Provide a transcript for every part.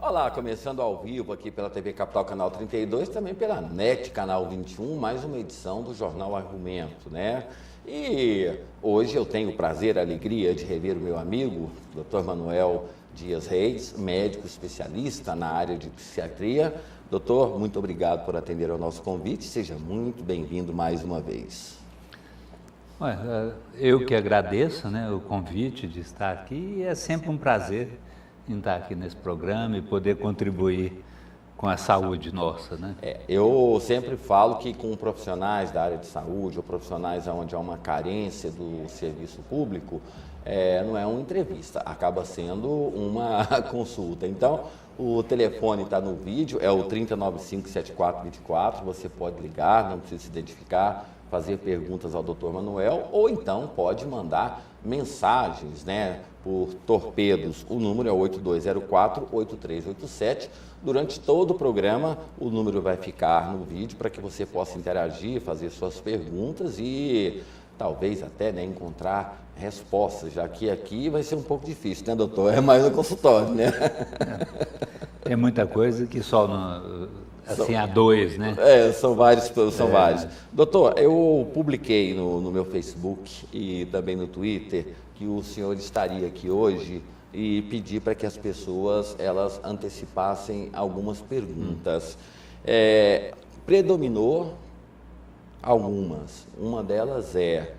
Olá, começando ao vivo aqui pela TV Capital Canal 32, também pela NET Canal 21, mais uma edição do Jornal Argumento, né? E hoje eu tenho o prazer, a alegria de rever o meu amigo, Dr. Manuel Dias Reis, médico especialista na área de psiquiatria. Doutor, muito obrigado por atender ao nosso convite, seja muito bem-vindo mais uma vez. Eu que agradeço, né, o convite de estar aqui, e é sempre um prazer em estar aqui nesse programa e poder contribuir com a saúde nossa, né? Eu sempre falo que com profissionais da área de saúde ou profissionais onde há uma carência do serviço público, não é uma entrevista, acaba sendo uma consulta. Então, o telefone está no vídeo, é o 3095-7424, você pode ligar, não precisa se identificar, fazer perguntas ao Dr. Manuel, ou então pode mandar mensagens, né, por torpedos. O número é 8204-8387. Durante todo o programa, o número vai ficar no vídeo para que você possa interagir, fazer suas perguntas e talvez até, né, encontrar respostas, já que aqui vai ser um pouco difícil, né, doutor? É mais no consultório, né? É muita coisa que só assim a dois, né? São vários. Doutor, eu publiquei no meu Facebook e também no Twitter que o senhor estaria aqui hoje e pedi para que as pessoas, elas antecipassem algumas perguntas. Predominou algumas. Uma delas é: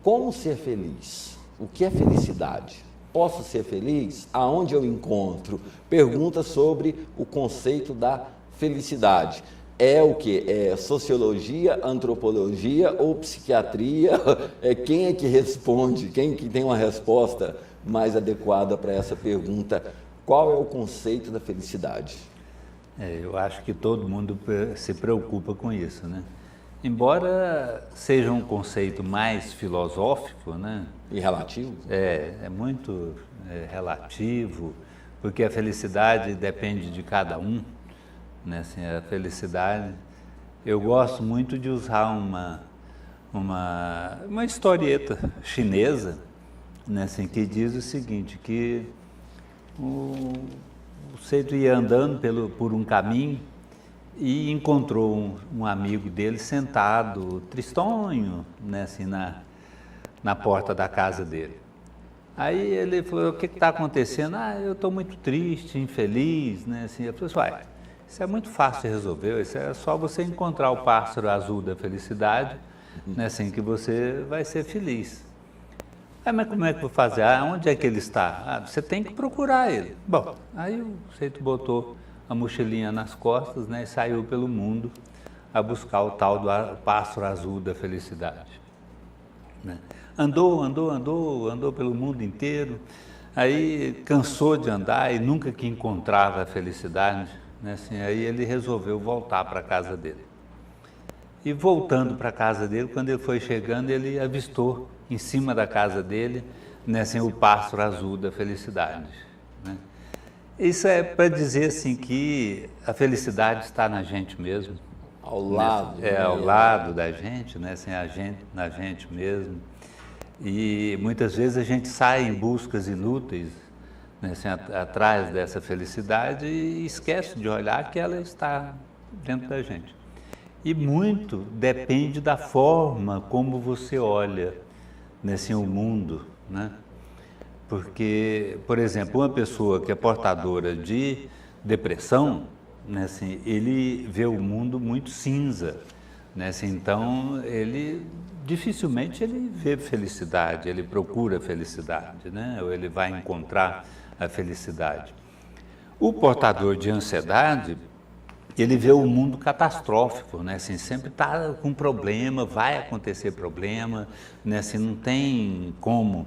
como ser feliz? O que é felicidade? Posso ser feliz? Aonde eu encontro? Pergunta sobre o conceito da felicidade. É o que? É sociologia, antropologia ou psiquiatria? Quem é que responde? Quem que tem uma resposta mais adequada para essa pergunta? Qual é o conceito da felicidade? Eu acho que todo mundo se preocupa com isso, né? Embora seja um conceito mais filosófico, né? E relativo? É muito relativo, porque a felicidade depende de cada um, né? Assim, a felicidade, eu gosto muito de usar uma historieta chinesa, né? Assim, que diz o seguinte, que o sujeito ia andando por um caminho e encontrou um amigo dele sentado, tristonho, né, assim, na porta da casa dele. Aí ele falou: o que está acontecendo? Eu estou muito triste, infeliz, né, assim. Eu falei: uai, isso é muito fácil de resolver, isso é só você encontrar o pássaro azul da felicidade, né, assim, que você vai ser feliz. Mas como é que eu vou fazer? Onde é que ele está? Você tem que procurar ele. Bom, aí o sujeito botou a mochilinha nas costas, né, e saiu pelo mundo a buscar o tal do pássaro azul da felicidade, né? Andou pelo mundo inteiro, aí cansou de andar e nunca que encontrava a felicidade, né, assim, aí ele resolveu voltar para a casa dele. E voltando para a casa dele, quando ele foi chegando, ele avistou em cima da casa dele, né, assim, o pássaro azul da felicidade, né? Isso é para dizer assim que a felicidade está na gente mesmo. Ao lado. Ao lado da gente, né? Assim, na gente mesmo. E muitas vezes a gente sai em buscas inúteis, né, assim, atrás dessa felicidade e esquece de olhar que ela está dentro da gente. E muito depende da forma como você olha, né, assim, o mundo, né? Porque, por exemplo, uma pessoa que é portadora de depressão, né, assim, ele vê o mundo muito cinza, né, assim, então dificilmente ele vê felicidade, ele procura felicidade, né, ou ele vai encontrar a felicidade. O portador de ansiedade, ele vê o mundo catastrófico, né, assim, sempre está com problema, vai acontecer problema, né, assim, não tem como,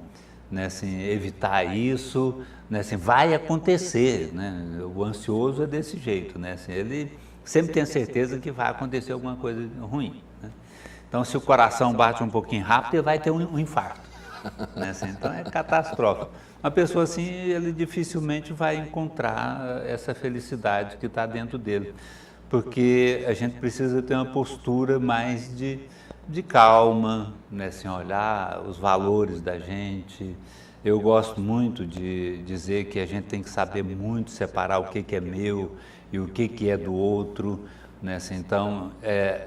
né, assim, evitar isso, né, assim, vai acontecer, né? O ansioso é desse jeito, né, assim, ele sempre tem a certeza que vai acontecer alguma coisa ruim, né? Então, se o coração bate um pouquinho rápido, ele vai ter um infarto, né, assim, então é catastrófico. Uma pessoa assim, ele dificilmente vai encontrar essa felicidade que está dentro dele, porque a gente precisa ter uma postura mais de calma, né, assim, olhar os valores da gente, Eu gosto muito de dizer que a gente tem que saber muito separar o que é meu e o que é do outro, né? Assim, então,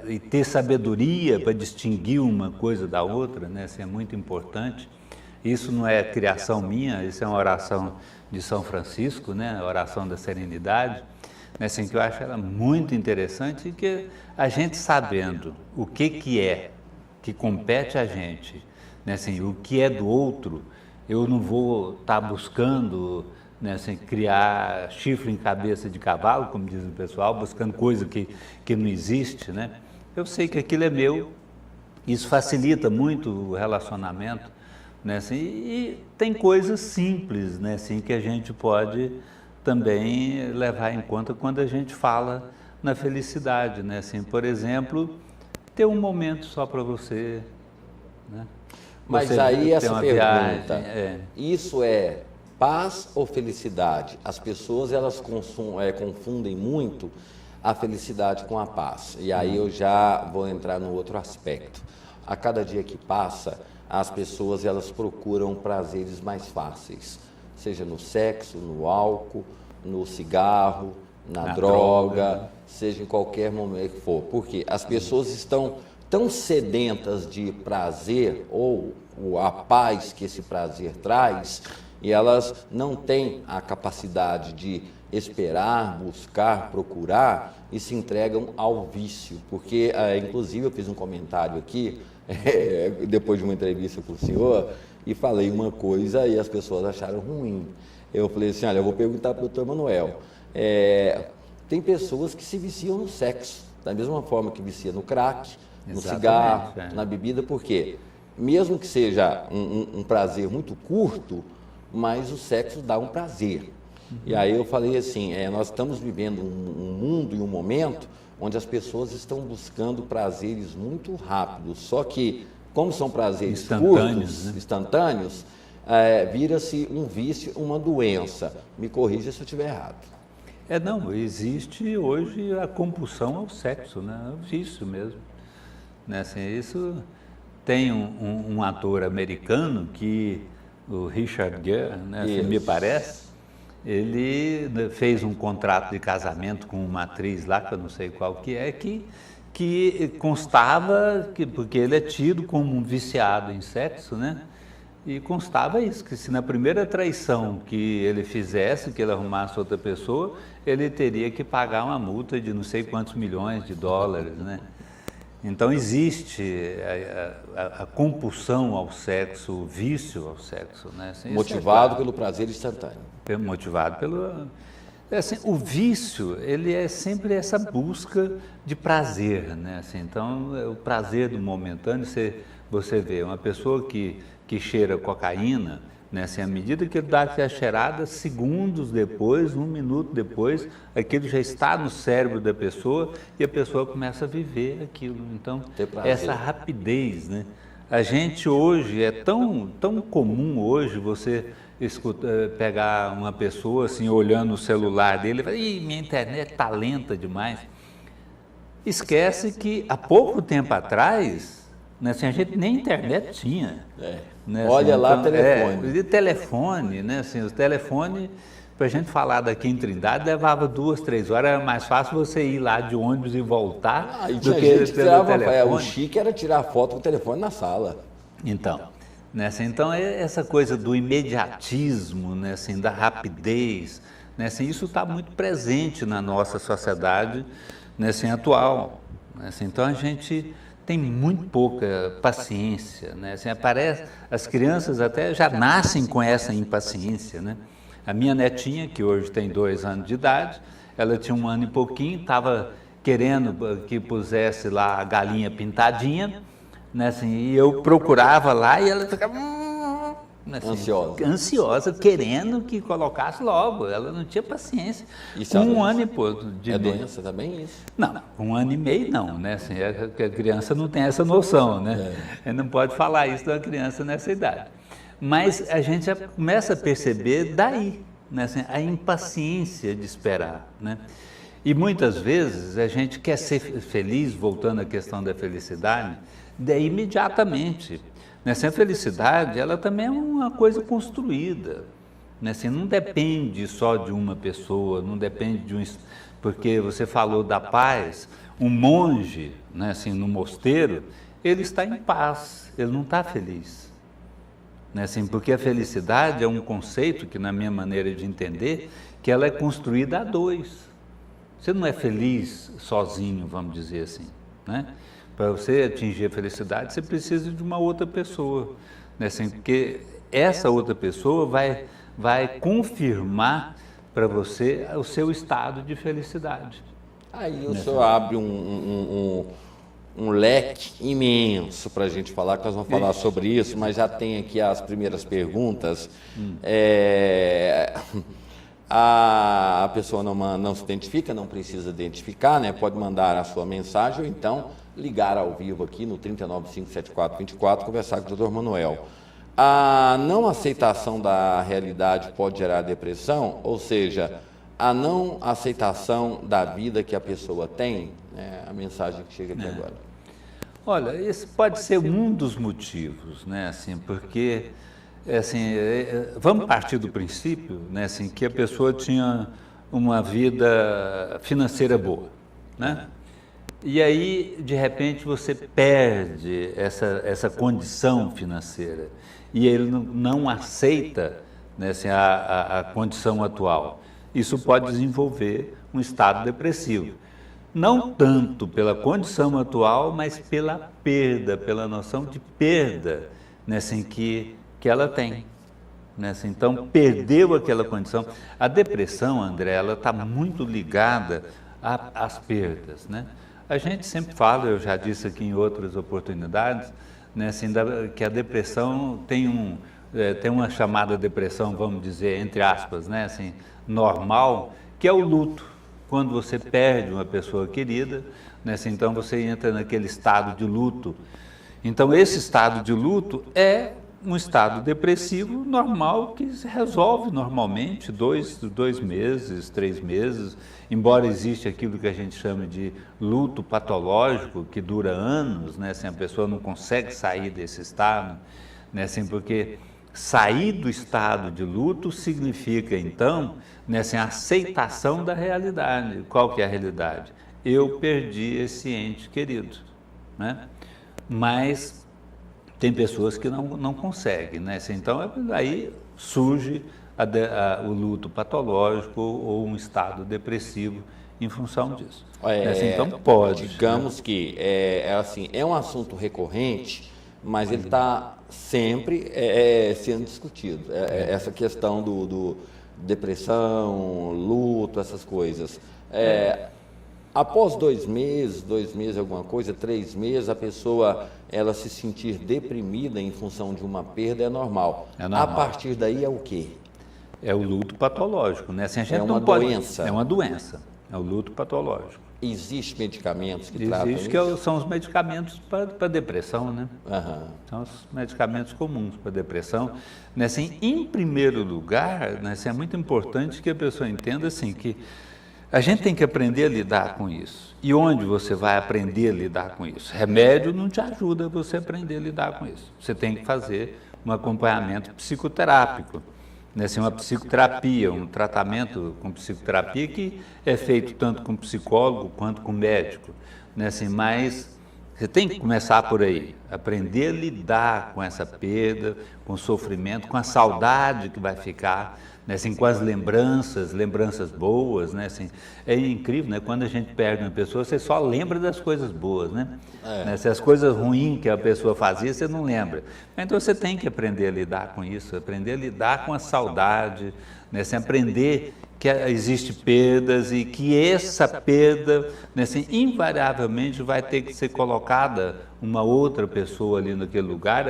e ter sabedoria para distinguir uma coisa da outra, né? Assim, é muito importante. Isso não é criação minha, isso é uma oração de São Francisco, né? A oração da serenidade, né? Assim, que eu acho ela muito interessante, e que a gente sabendo o que é que compete a gente, né? Assim, o que é do outro, eu não vou estar buscando, né, assim, criar chifre em cabeça de cavalo, como diz o pessoal, buscando coisa que não existe, né? Eu sei que aquilo é meu, isso facilita muito o relacionamento, né, assim, e tem coisas simples, né, assim, que a gente pode também levar em conta quando a gente fala na felicidade, né, assim, por exemplo, ter um momento só para você, né? Mas Você aí ter essa uma pergunta, viagem, isso é paz ou felicidade? As pessoas elas confundem muito a felicidade com a paz. E aí eu já vou entrar no outro aspecto. A cada dia que passa, as pessoas elas procuram prazeres mais fáceis, seja no sexo, no álcool, no cigarro, na droga, seja em qualquer momento que for. Porque as pessoas estão tão sedentas de prazer ou a paz que esse prazer traz, e elas não têm a capacidade de esperar, buscar, procurar, e se entregam ao vício. Porque, inclusive, eu fiz um comentário aqui, depois de uma entrevista com o senhor, e falei uma coisa e as pessoas acharam ruim. Eu falei assim, olha, eu vou perguntar para o doutor Manuel, tem pessoas que se viciam no sexo, da mesma forma que vicia no crack, no cigarro, na bebida, porque mesmo que seja um prazer muito curto, mas o sexo dá um prazer. E aí eu falei assim, nós estamos vivendo um mundo e um momento onde as pessoas estão buscando prazeres muito rápidos, só que, como são prazeres curtos, né? Instantâneos, vira-se um vício, uma doença. Me corrija se eu estiver errado. Não, existe hoje a compulsão ao sexo, né? É um vício mesmo. Né? Assim, isso tem um ator americano que, o Richard Gere, né? Assim, me parece, ele fez um contrato de casamento com uma atriz lá, que eu não sei qual que constava, porque ele é tido como um viciado em sexo, né? E constava isso, que se na primeira traição que ele fizesse, que ele arrumasse outra pessoa, ele teria que pagar uma multa de não sei quantos milhões de dólares, né? Então existe a compulsão ao sexo, o vício ao sexo, né? Assim, motivado pelo prazer instantâneo. Motivado pelo... Assim, o vício, ele é sempre essa busca de prazer, né? Assim, então, o prazer do momentâneo, você vê uma pessoa que cheira cocaína, né? Assim, à medida que ele dá aquela cheirada, segundos depois, 1 minuto depois, aquilo já está no cérebro da pessoa e a pessoa começa a viver aquilo. Então, essa rapidez, né? A gente hoje, é tão comum hoje você pegar uma pessoa assim, olhando o celular dele e falar, minha internet está lenta demais. Esquece que há pouco tempo atrás, né, assim, a gente nem internet tinha. Né, assim, olha lá, então, telefone. Telefone, né, assim, o telefone, para a gente falar daqui em Trindade, levava 2, 3 horas, era mais fácil você ir lá de ônibus e voltar do que pelo telefone. O chique era tirar foto com o telefone na sala. Então, né, assim, então essa coisa do imediatismo, né, assim, da rapidez, né, assim, isso está muito presente na nossa sociedade, né, assim, atual. Né, assim, então a gente tem muito pouca paciência, né? Assim, as crianças até já nascem com essa impaciência, né? A minha netinha, que hoje tem 2 anos de idade, ela tinha 1 ano e pouquinho, estava querendo que pusesse lá a galinha pintadinha, né? Assim, e eu procurava lá e ela ficava assim, ansiosa, querendo que colocasse logo. Ela não tinha paciência. Isso 1 ano e pouco de doença também isso? Não, 1 ano e meio não, né? Assim, a criança não tem essa noção, né? Ele não pode falar isso da criança nessa idade. Mas a gente já começa a perceber daí, né? Assim, a impaciência de esperar, né? E muitas vezes a gente quer ser feliz, voltando à questão da felicidade, imediatamente. né? Assim, a felicidade, ela também é uma coisa construída, né? Assim, não depende só de uma pessoa, não depende de um... Porque você falou da paz, um monge, né, assim, no mosteiro, ele está em paz, ele não está feliz. Né, assim, porque a felicidade é um conceito que, na minha maneira de entender, que ela é construída a dois. Você não é feliz sozinho, vamos dizer assim, né? Para você atingir a felicidade, você precisa de uma outra pessoa, né? Assim, porque essa outra pessoa vai confirmar para você o seu estado de felicidade. Aí o senhor abre um leque imenso para a gente falar, que nós vamos falar sobre isso, mas já tem aqui as primeiras perguntas. A pessoa não se identifica, não precisa identificar, né? Pode mandar a sua mensagem ou então ligar ao vivo aqui no 3957424, conversar com o Dr. Manuel. A não aceitação da realidade pode gerar depressão, ou seja, a não aceitação da vida que a pessoa tem, né? A mensagem que chega aqui agora. Olha, esse pode ser um dos motivos, né? Assim, porque assim, vamos partir do princípio, né? Assim, que a pessoa tinha uma vida financeira boa, né? E aí, de repente, você perde essa condição financeira e ele não aceita, né, assim, a condição atual. Isso pode desenvolver um estado depressivo. Não tanto pela condição atual, mas pela perda, pela noção de perda, né, assim, que ela tem. Né, assim, então, perdeu aquela condição. A depressão, André, ela está muito ligada às perdas, né? A gente sempre fala, eu já disse aqui em outras oportunidades, né, assim, que a depressão tem uma chamada depressão, vamos dizer, entre aspas, né, assim, normal, que é o luto. Quando você perde uma pessoa querida, né, assim, então você entra naquele estado de luto. Então, esse estado de luto é um estado depressivo normal que se resolve normalmente, 2 meses, 3 meses, embora exista aquilo que a gente chama de luto patológico, que dura anos, né, assim, a pessoa não consegue sair desse estado, né, assim, porque sair do estado de luto significa, então, né, assim, a aceitação da realidade. Qual que é a realidade? Eu perdi esse ente querido, né? Mas tem pessoas que não conseguem, né? Então, aí surge o luto patológico ou um estado depressivo em função disso. Então, pode. Digamos, né, que é um assunto recorrente, mas ele está sempre sendo discutido. Essa questão do depressão, luto, essas coisas. Após 2 meses, alguma coisa, 3 meses, a pessoa ela se sentir deprimida em função de uma perda é normal. A partir daí é o quê? É o luto patológico, né? Assim, a gente doença. É uma doença, é o luto patológico. Existem medicamentos que tratam isso? Que são os medicamentos para depressão, né? Uhum. São os medicamentos comuns para depressão. Né? Assim, em primeiro lugar, né, assim, é muito importante que a pessoa entenda assim, que a gente tem que aprender a lidar com isso. E onde você vai aprender a lidar com isso? Remédio não te ajuda você a aprender a lidar com isso. Você tem que fazer um acompanhamento psicoterápico, né? Assim, uma psicoterapia, um tratamento com psicoterapia que é feito tanto com psicólogo quanto com médico, né? Assim, mas você tem que começar por aí, aprender a lidar com essa perda, com o sofrimento, com a saudade que vai ficar, né, assim, com as lembranças boas, né, assim, é incrível, né, quando a gente perde uma pessoa, você só lembra das coisas boas, né, né, se as coisas ruins que a pessoa fazia, você não lembra. Então você tem que aprender a lidar com isso, aprender a lidar com a saudade, né, assim, aprender que existe perdas e que essa perda, né, assim, invariavelmente vai ter que ser colocada uma outra pessoa ali naquele lugar.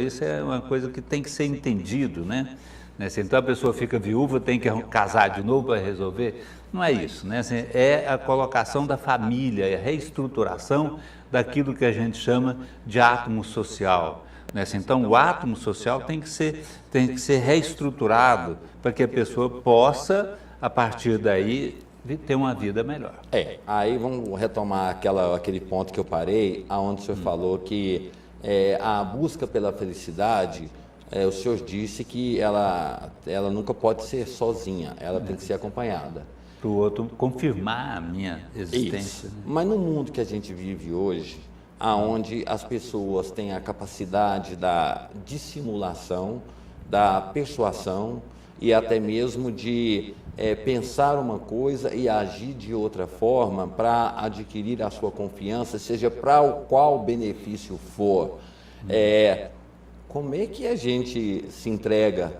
Isso é uma coisa que tem que ser entendido, né? Assim, então a pessoa fica viúva, tem que casar de novo para resolver. Não é isso, né? Assim, é a colocação da família, é a reestruturação daquilo que a gente chama de átomo social. Né? Assim, então o átomo social tem que ser reestruturado para que a pessoa possa, a partir daí, ter uma vida melhor. Aí vamos retomar aquele ponto que eu parei, aonde o senhor falou que a busca pela felicidade, o senhor disse que ela nunca pode ser sozinha, ela tem que ser acompanhada. Para o outro confirmar a minha existência. Isso. Mas no mundo que a gente vive hoje, aonde as pessoas têm a capacidade da dissimulação, da persuasão e até mesmo de pensar uma coisa e agir de outra forma para adquirir a sua confiança, seja para o qual benefício for. Como é que a gente se entrega,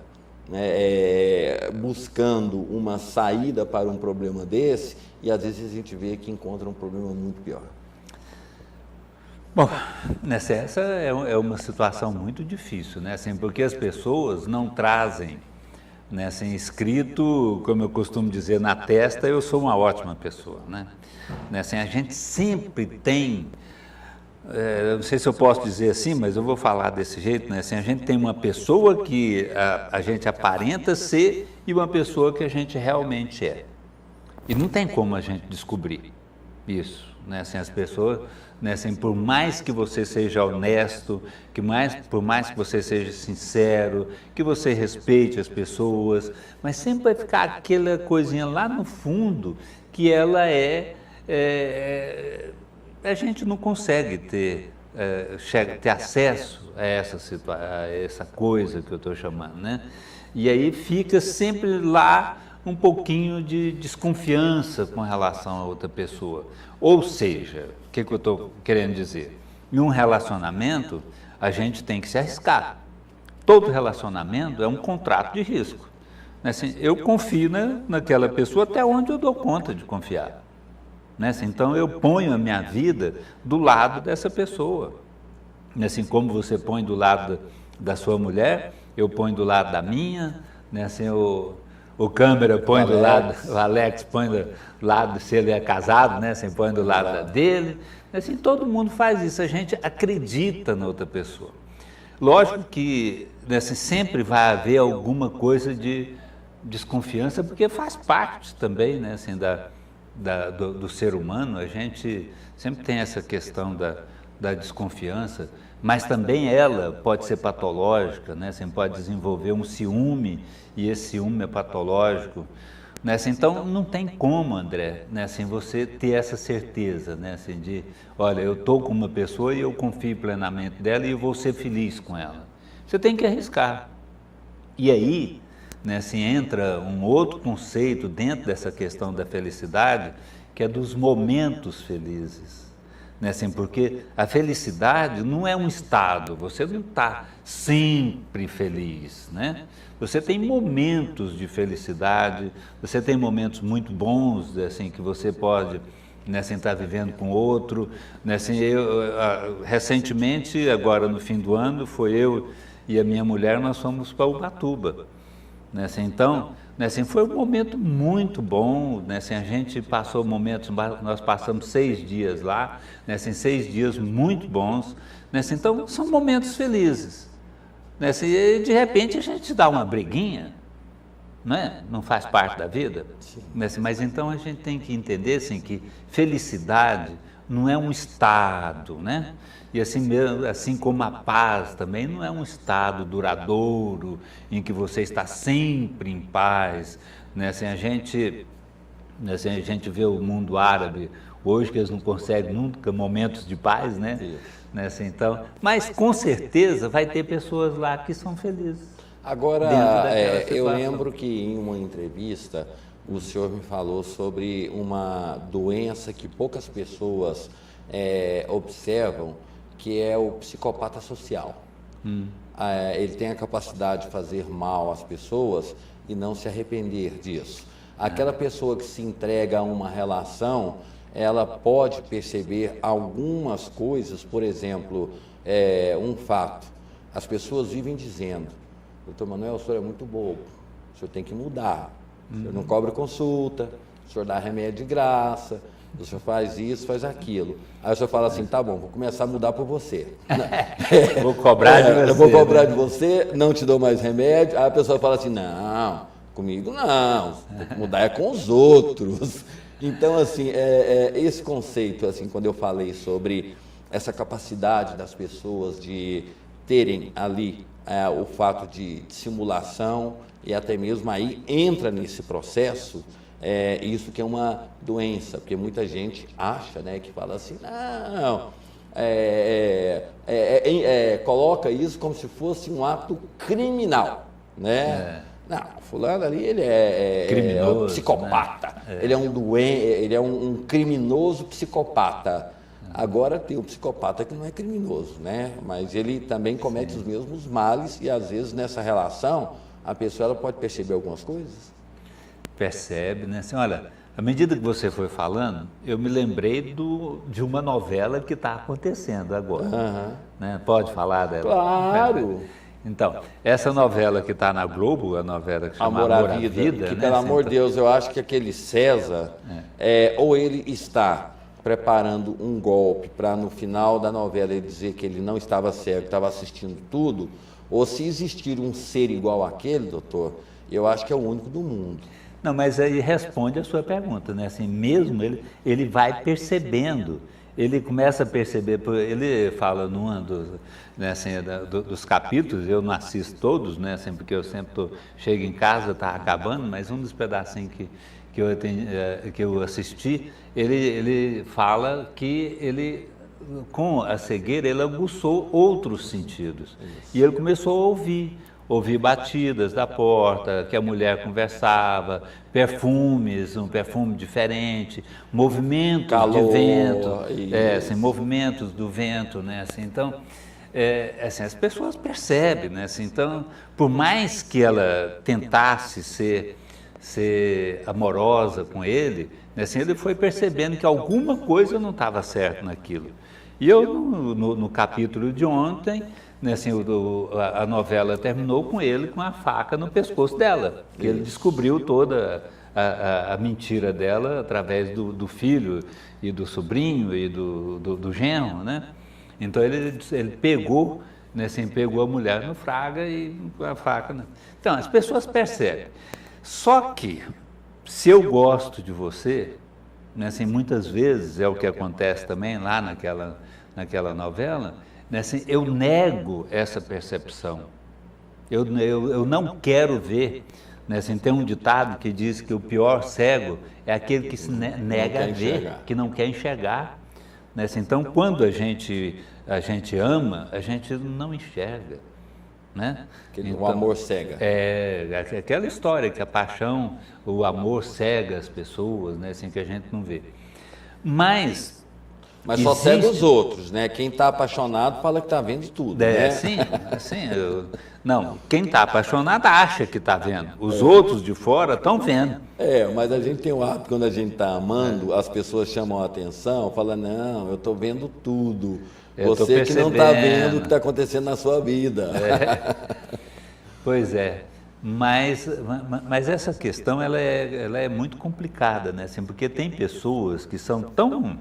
né, buscando uma saída para um problema desse e às vezes a gente vê que encontra um problema muito pior? Bom, essa é uma situação muito difícil, né? Assim, porque as pessoas não trazem, né, assim, escrito, como eu costumo dizer, na testa, eu sou uma ótima pessoa, né? Assim, a gente sempre tem, não sei se eu posso dizer assim, mas eu vou falar desse jeito, né? Assim, a gente tem uma pessoa que a gente aparenta ser e uma pessoa que a gente realmente é. E não tem como a gente descobrir isso, né? Assim, as pessoas, né, assim, por mais que você seja honesto, por mais que você seja sincero, que você respeite as pessoas, mas sempre vai ficar aquela coisinha lá no fundo que ela a gente não consegue ter acesso a essa coisa que eu estou chamando, né? E aí fica sempre lá um pouquinho de desconfiança com relação a outra pessoa. Ou seja, o que eu estou querendo dizer? Em um relacionamento, a gente tem que se arriscar. Todo relacionamento é um contrato de risco. Assim, eu confio naquela pessoa até onde eu dou conta de confiar. Assim, então, eu ponho a minha vida do lado dessa pessoa. Assim como você põe do lado da sua mulher, eu ponho do lado da minha, assim, o câmera põe do lado, o Alex põe do lado, se ele é casado, né? Assim, põe do lado dele. Assim, todo mundo faz isso, a gente acredita na outra pessoa. Lógico que, assim, sempre vai haver alguma coisa de desconfiança, porque faz parte também, né, assim, do ser humano. A gente sempre tem essa questão da desconfiança, mas também ela pode ser patológica, né? Assim, pode desenvolver um ciúme, e esse ciúme é patológico, né? Assim, então não tem como, André, né, assim, você ter essa certeza, né, assim, de, olha, eu estou com uma pessoa e eu confio plenamente dela e eu vou ser feliz com ela. Você tem que arriscar. E aí, né, assim, entra um outro conceito dentro dessa questão da felicidade, que é dos momentos felizes. Né, assim, porque a felicidade não é um estado, você não está sempre feliz, né? Você tem momentos de felicidade, você tem momentos muito bons, assim, que você pode, né, assim, estar vivendo com outro. Né, assim, recentemente, agora no fim do ano, foi eu e a minha mulher, nós fomos para Ubatuba. Né, assim, então, né, assim, foi um momento muito bom, né, assim, a gente passou momentos, nós passamos 6 dias lá, né, assim, 6 dias muito bons, né, assim, então são momentos felizes, né, assim, e de repente a gente dá uma briguinha, né, não faz parte da vida, né, assim, mas então a gente tem que entender, assim, que felicidade não é um estado, né? E assim mesmo, assim como a paz também não é um estado duradouro em que você está sempre em paz, né? Assim, a gente vê o mundo árabe hoje, que eles não conseguem nunca momentos de paz, né? Assim, então, mas com certeza vai ter pessoas lá que são felizes. Agora, eu lembro que em uma entrevista o senhor me falou sobre uma doença que poucas pessoas observam, que é o psicopata social. Ele tem a capacidade de fazer mal às pessoas e não se arrepender disso. Aquela pessoa que se entrega a uma relação, ela pode perceber algumas coisas, por exemplo, um fato. As pessoas vivem dizendo, doutor Manuel, o senhor é muito bobo, o senhor tem que mudar, o senhor não cobra consulta, o senhor dá remédio de graça, o senhor faz isso, faz aquilo. Aí o senhor fala assim, tá bom, vou começar a mudar por você. Vou cobrar de você. Eu vou cobrar de você, não te dou mais remédio. Aí a pessoa fala assim, não, comigo não, tem que mudar é com os outros. Então, assim, esse conceito, assim, quando eu falei sobre essa capacidade das pessoas de terem ali o fato de simulação e até mesmo aí entra nesse processo, isso que é uma doença, porque muita gente acha, né, que fala assim, não, coloca isso como se fosse um ato criminal, né? Não, fulano ali, ele é um psicopata, né? Ele é um doente, ele é um criminoso psicopata. Agora tem o psicopata que não é criminoso, né? Mas ele também comete os mesmos males e às vezes nessa relação a pessoa ela pode perceber algumas coisas. Percebe, né? Assim, olha, à medida que você foi falando, eu me lembrei de uma novela que está acontecendo agora. Né? Pode falar dela? Claro! Então, essa novela que está na Globo, a novela que chama Amor à Vida, que, né? Pelo amor de Deus, eu acho que aquele César, ou ele está preparando um golpe para no final da novela ele dizer que ele não estava cego, estava assistindo tudo, ou se existir um ser igual àquele, doutor, eu acho que é o único do mundo. Não, mas aí responde a sua pergunta, né? Assim, mesmo ele vai percebendo, ele começa a perceber, ele fala num né, assim, dos capítulos, eu não assisto todos, né, assim, porque eu sempre chego em casa, está acabando, mas um dos pedacinhos que eu assisti, ele fala que ele, com a cegueira, ele aguçou outros sentidos. E ele começou a ouvir batidas da porta, que a mulher conversava, perfumes, um perfume diferente, movimentos calor, de vento, assim, movimentos do vento, né? Assim, então, assim, as pessoas percebem, né? Assim, então, por mais que ela tentasse ser amorosa com ele, né? Assim, ele foi percebendo que alguma coisa não estava certa naquilo. E eu, no capítulo de ontem, né, assim, a novela terminou com ele com a faca no pescoço dela, que ele descobriu toda a mentira dela através do filho e do sobrinho e do genro, né? Então ele pegou, né, assim, pegou a mulher no fraga e com a faca, né? Então as pessoas percebem. Só que se eu gosto de você, né, assim, muitas vezes é o que acontece também lá naquela novela, né, assim, eu nego essa percepção, eu não quero ver, né, assim, tem um ditado que diz que o pior cego é aquele que se nega a ver, que não quer enxergar, né, assim, então quando a gente ama, a gente não enxerga, né? Então, o amor cega. Aquela história que a paixão, o amor cega as pessoas, né, assim, que a gente não vê. Mas só cega os outros, né? Quem está apaixonado fala que está vendo tudo, né? Sim, não, quem está apaixonado acha que está vendo. Os outros de fora estão vendo. Mas a gente tem o hábito, quando a gente está amando, as pessoas chamam a atenção, falam, não, eu estou vendo tudo. Você que não está vendo o que está acontecendo na sua vida. Pois é. Mas essa questão ela é muito complicada, né? Assim, porque tem pessoas que são tão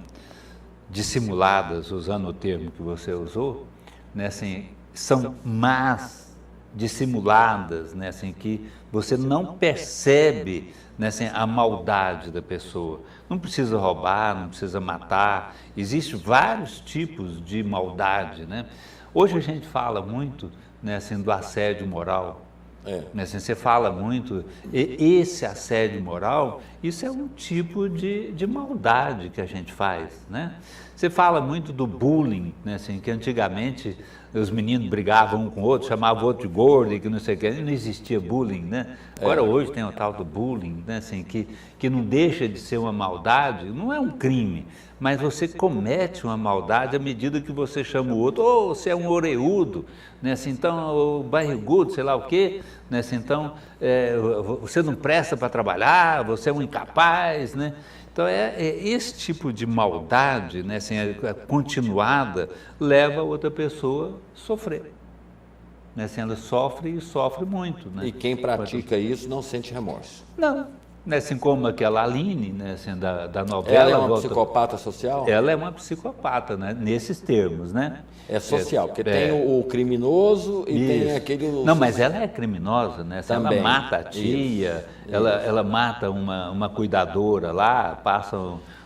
dissimuladas, usando o termo que você usou, né, assim, são más, dissimuladas, né, assim, que você não percebe, né, assim, a maldade da pessoa. Não precisa roubar, não precisa matar, existem vários tipos de maldade, né? Hoje a gente fala muito, né, assim, do assédio moral. Né, assim, você fala muito, esse assédio moral, isso é um tipo de maldade que a gente faz, né? Você fala muito do bullying, né, assim, que antigamente os meninos brigavam um com o outro, chamavam o outro de gordo e que não sei o que, não existia bullying, né? Agora hoje tem o tal do bullying, né, assim, que não deixa de ser uma maldade, não é um crime, mas você comete uma maldade à medida que você chama o outro, você é um orelhudo, né, assim, então, o barrigudo, sei lá o quê, né, assim, então, você não presta para trabalhar, você é um incapaz, né? Então, esse tipo de maldade, né, assim, continuada, leva a outra pessoa a sofrer. Né, assim, ela sofre e sofre muito. Né? E quem pratica isso não sente remorso. Não. Né, assim como aquela Aline, né, assim, da novela. Ela é uma psicopata social? Ela é uma psicopata, né, nesses termos, né? É social, porque tem o criminoso e tem aquele... Não, mas ela é criminosa, né? Ela mata a tia, ela mata uma cuidadora lá, passa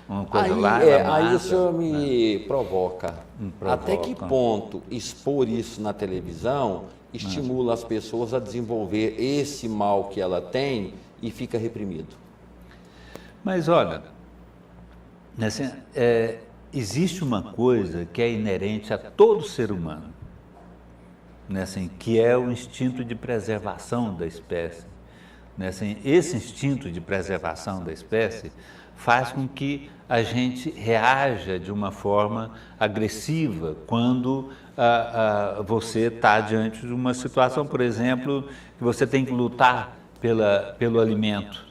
uma coisa aí, lá, aí o senhor me provoca. provoca. Até que ponto expor isso na televisão estimula as pessoas a desenvolver esse mal que ela tem e fica reprimido? Mas olha, assim, existe uma coisa que é inerente a todo ser humano, né, assim, que é o instinto de preservação da espécie. Né, assim, esse instinto de preservação da espécie faz com que a gente reaja de uma forma agressiva quando você está diante de uma situação, por exemplo, que você tem que lutar pelo alimento,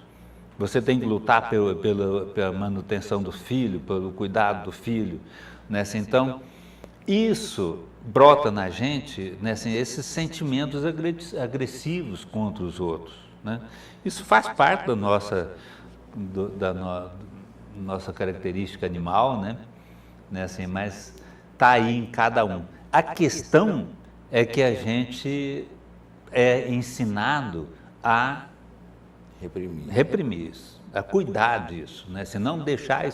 você tem que lutar pela manutenção do filho, pelo cuidado do filho. Né? Assim, então, isso brota na gente, né, assim, esses sentimentos agressivos contra os outros. Né? Isso faz parte da nossa característica animal, né? Assim, mas está aí em cada um. A questão é que a gente é ensinado a reprimir isso, a cuidar disso, né? Se não deixar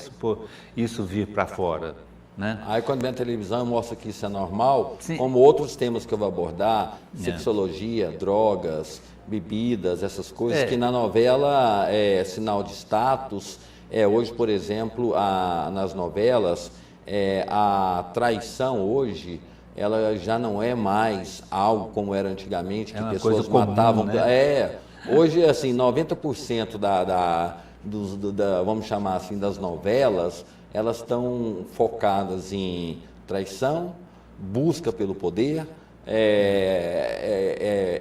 isso vir para fora. Né? Aí quando vem a televisão mostra que isso é normal, Sim. como outros temas que eu vou abordar, sexologia, drogas, bebidas, essas coisas, que na novela é sinal de status. Hoje, por exemplo, nas novelas, a traição hoje, ela já não é mais algo como era antigamente, que pessoas matavam. Comum, né? Hoje, assim, 90% vamos chamar assim, das novelas, elas estão focadas em traição, busca pelo poder,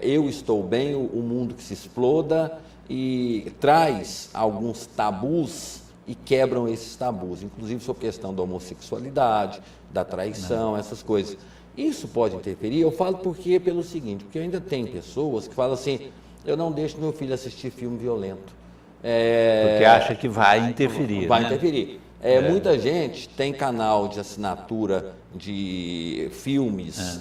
eu estou bem, o mundo que se exploda, e traz alguns tabus e quebram esses tabus, inclusive sobre a questão da homossexualidade, da traição, essas coisas. Isso pode interferir? Eu falo pelo seguinte, porque ainda tem pessoas que falam assim, eu não deixo meu filho assistir filme violento. Porque acha que vai interferir. Vai interferir. Muita gente tem canal de assinatura de filmes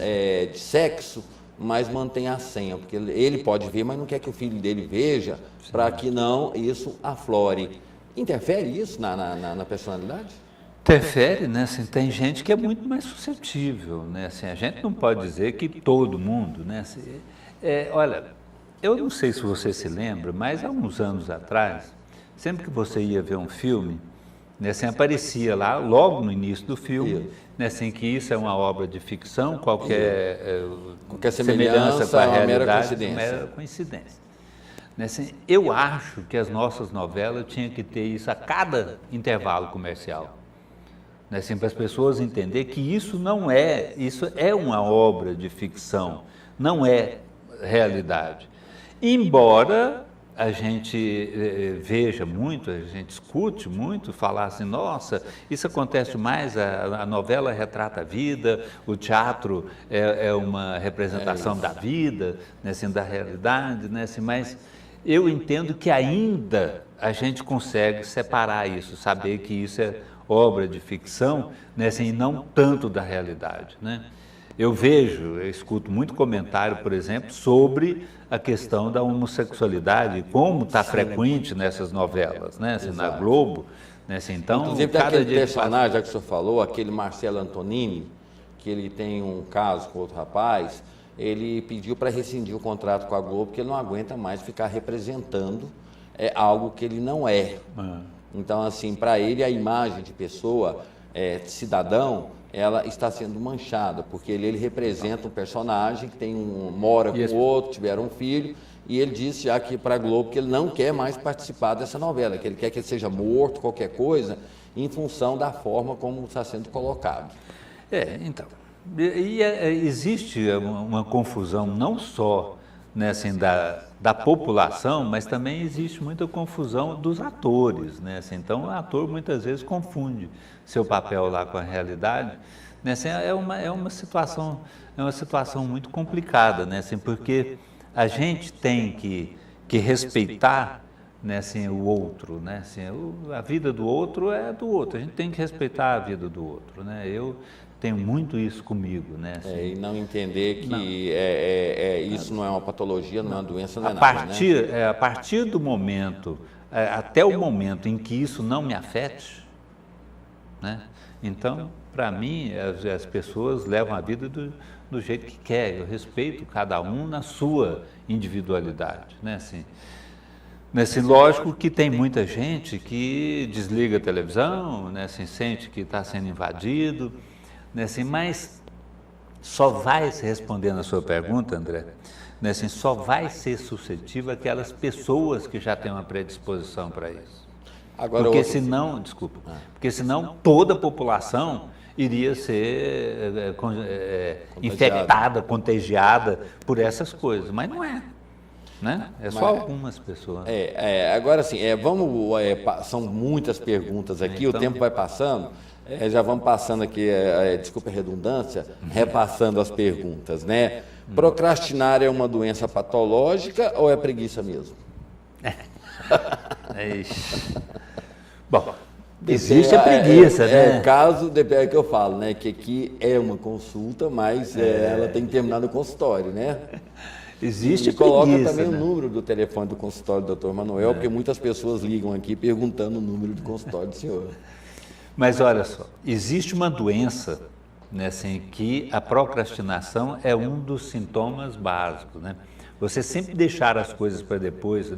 de sexo, mas mantém a senha, porque ele pode ver, mas não quer que o filho dele veja, para que não isso aflore. Interfere isso na personalidade? Interfere, né? Assim, tem gente que é muito mais suscetível, né? Assim, a gente não pode dizer que todo mundo, né? Assim, olha, eu não sei se você se lembra, mas há uns anos atrás, sempre que você ia ver um filme, né, assim, aparecia lá, logo no início do filme, né, assim, que isso é uma obra de ficção, qualquer semelhança com a realidade é uma mera coincidência. Né, assim, eu acho que as nossas novelas tinham que ter isso a cada intervalo comercial. Né, assim, para as pessoas entenderem que isso é uma obra de ficção, não é realidade. Embora a gente veja muito, a gente escute muito falar assim, nossa, isso acontece mais, a novela retrata a vida, o teatro é uma representação da vida, né, assim, da realidade, né, assim, mas eu entendo que ainda a gente consegue separar isso, saber que isso é obra de ficção, né, assim, e não tanto da realidade, né? Eu escuto muito comentário, por exemplo, sobre a questão da homossexualidade, como está frequente nessas novelas, né? Assim, na Globo. Né? Assim, então, inclusive, tem aquele personagem, já que o senhor falou, aquele Marcelo Antonini, que ele tem um caso com outro rapaz, ele pediu para rescindir o contrato com a Globo, porque ele não aguenta mais ficar representando algo que ele não é. Então, assim, para ele, a imagem de pessoa, de cidadão, ela está sendo manchada, porque ele representa um personagem que mora com o outro, tiveram um filho, e ele disse já que para a Globo que ele não quer mais participar dessa novela, que ele quer que ele seja morto, qualquer coisa, em função da forma como está sendo colocado. Então, existe uma confusão não só, né, assim, da população, mas também existe muita confusão dos atores, né? Assim, então, o ator muitas vezes confunde seu papel lá com a realidade, né? Assim, é uma situação muito complicada, né? Assim, porque a gente tem que respeitar, né, assim, o outro, né? Assim, a vida do outro é do outro, a gente tem que respeitar a vida do outro, né? Eu tenho muito isso comigo, né? Assim, e não entender que isso não é uma patologia, não é uma doença, não é nada, né? A partir do momento, até o momento em que isso não me afete, né? Então, para mim, as pessoas levam a vida do jeito que quer. Eu respeito cada um na sua individualidade, né? Assim, lógico que tem muita gente que desliga a televisão, né? Assim, sente que está sendo invadido, né? Assim, mas só vai se respondendo a sua pergunta, André, né? Assim, só vai ser suscetível aquelas pessoas que já têm uma predisposição para isso. Agora, porque senão, desculpa, porque senão toda a população iria ser infectada, contagiada por essas coisas, mas não é, né? É só algumas pessoas. Agora sim, são muitas perguntas aqui, então, o tempo vai passando, já vamos passando aqui, desculpa a redundância, repassando as perguntas, né? Procrastinar é uma doença patológica ou é preguiça mesmo? Bom, existe a preguiça, né? Caso, é que eu falo, né? Que aqui é uma consulta, mas ela tem que terminar no consultório, né? Existe e coloca preguiça, também, né? O número do telefone do consultório do Dr. Manuel, porque muitas pessoas ligam aqui perguntando o número do consultório do senhor. Mas olha só, existe uma doença, né, assim, que a procrastinação é um dos sintomas básicos, né? Você sempre deixar as coisas para depois,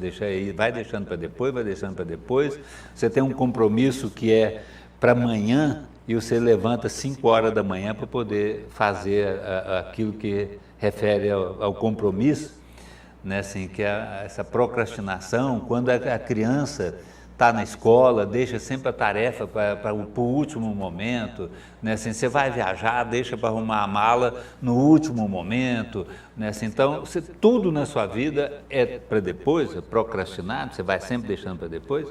vai deixando para depois, vai deixando para depois. Você tem um compromisso que é para amanhã e você levanta 5 horas da manhã para poder fazer aquilo que refere ao compromisso, né? Assim, que é essa procrastinação, quando a criança está na escola, deixa sempre a tarefa para o último momento, né? Assim, você vai viajar, deixa para arrumar a mala no último momento, né? Assim, então, tudo na sua vida é para depois, é procrastinado, você vai sempre deixando para depois.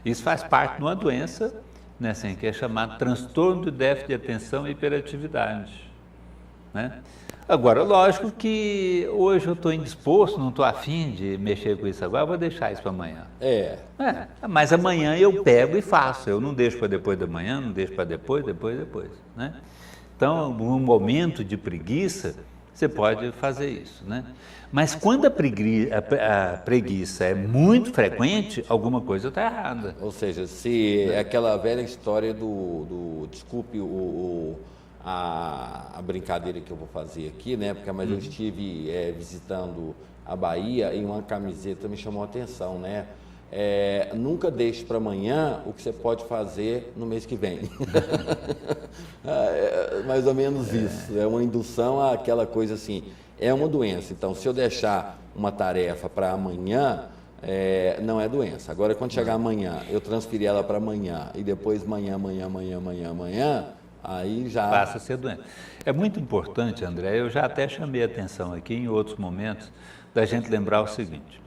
Isso faz parte de uma doença, né? Assim, que é chamada transtorno de déficit de atenção e hiperatividade, né? Agora, lógico que hoje eu estou indisposto, não estou afim de mexer com isso agora, vou deixar isso para amanhã. Mas amanhã eu pego e faço, eu não deixo para depois da manhã, não deixo para depois, né? Então, num momento de preguiça, você pode fazer isso, né? Mas quando a preguiça é muito frequente, alguma coisa está errada. Ou seja, se aquela velha história desculpe a brincadeira que eu vou fazer aqui, né? Mas eu estive visitando a Bahia e uma camiseta me chamou a atenção, né? Nunca deixe para amanhã o que você pode fazer no mês que vem. Mais ou menos isso. É uma indução àquela coisa assim. É uma doença. Então, se eu deixar uma tarefa para amanhã, não é doença. Agora, quando chegar amanhã, eu transferir ela para amanhã e depois amanhã, aí já passa a ser doença. É muito importante, André, eu já até chamei a atenção aqui em outros momentos, da gente lembrar o seguinte: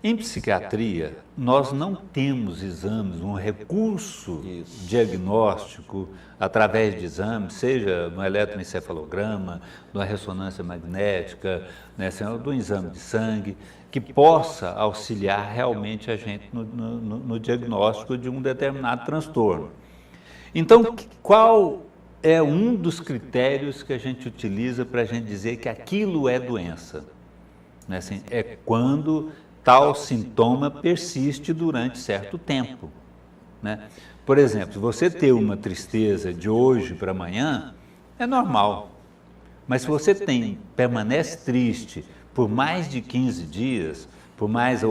em psiquiatria, nós não temos exames, um recurso diagnóstico através de exames, seja no eletroencefalograma, numa ressonância magnética, né, do exame de sangue, que possa auxiliar realmente a gente no diagnóstico de um determinado transtorno. Então, qual é um dos critérios que a gente utiliza para a gente dizer que aquilo é doença? Né, assim, é quando tal sintoma persiste durante certo tempo, né? Por exemplo, você ter uma tristeza de hoje para amanhã é normal, mas se você permanece triste por mais de 15 dias,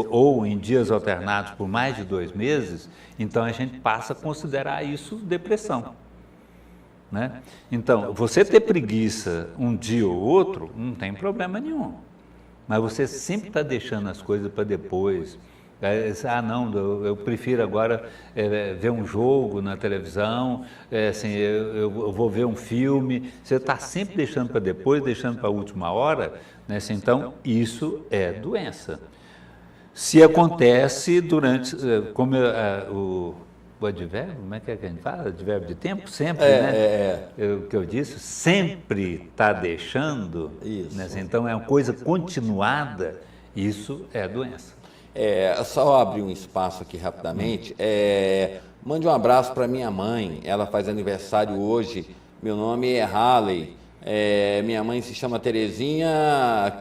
ou em dias alternados por mais de 2 meses, então a gente passa a considerar isso depressão, né? Então, você ter preguiça um dia ou outro, não tem problema nenhum. Mas você sempre está deixando as coisas para depois. Não, eu prefiro agora ver um jogo na televisão, assim, eu vou ver um filme. Você está sempre deixando para depois, deixando para a última hora, né? Assim, então, isso é doença. Se acontece durante, como o advérbio, como é que a gente fala? Advérbio de tempo? Sempre, né? O que eu disse, sempre está deixando. Isso. Né? Então, é uma coisa continuada, isso é doença. Só abrir um espaço aqui rapidamente. Mande um abraço para minha mãe, ela faz aniversário hoje. Meu nome é Halley. Minha mãe se chama Terezinha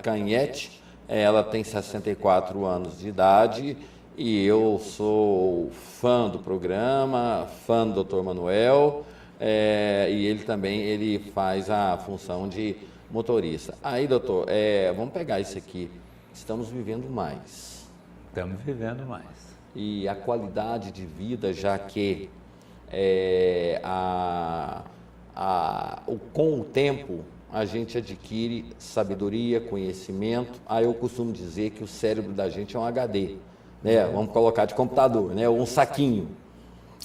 Canhete. Ela tem 64 anos de idade e eu sou fã do programa, fã do Dr. Manuel, e ele também faz a função de motorista. Aí, doutor, vamos pegar isso aqui. Estamos vivendo mais. Estamos vivendo mais. E a qualidade de vida, já que com o tempo a gente adquire sabedoria, conhecimento. Aí eu costumo dizer que o cérebro da gente é um HD, né? Vamos colocar de computador, né? Um saquinho.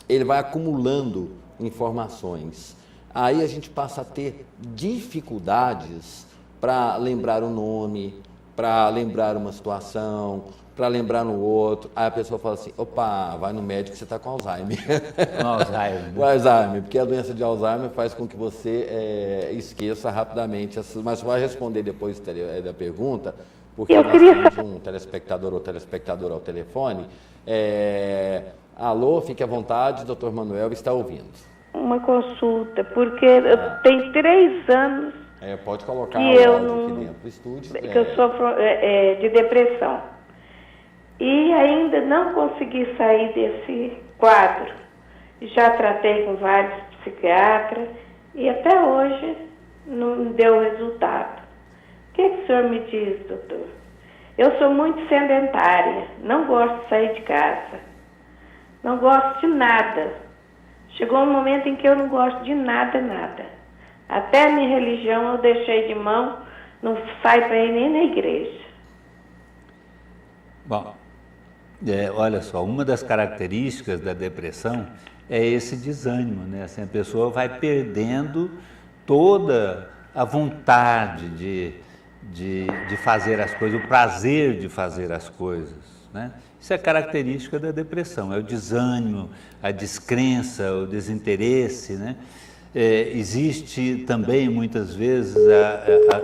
Ele vai acumulando informações. Aí a gente passa a ter dificuldades para lembrar o nome, para lembrar uma situação, para lembrar no outro. Aí a pessoa fala assim, opa, vai no médico que você está com Alzheimer. Alzheimer. O Alzheimer, porque a doença de Alzheimer faz com que você esqueça rapidamente. Mas vai responder depois da pergunta, porque nós temos um telespectador ou telespectadora ao telefone. Alô, fique à vontade, doutor Manuel está ouvindo. Uma consulta, porque tem 3 anos pode colocar que eu aqui dentro do estúdio. Que eu sofro de depressão. E ainda não consegui sair desse quadro. Já tratei com vários psiquiatras e até hoje não deu resultado. O que o senhor me diz, doutor? Eu sou muito sedentária, não gosto de sair de casa, não gosto de nada. Chegou um momento em que eu não gosto de nada. Até a minha religião eu deixei de mão, não saio para ir nem na igreja. Bom, olha só, uma das características da depressão é esse desânimo, né? Assim, a pessoa vai perdendo toda a vontade de fazer as coisas, o prazer de fazer as coisas, né? Isso é característica da depressão, é o desânimo, a descrença, o desinteresse, né? Existe também, muitas vezes,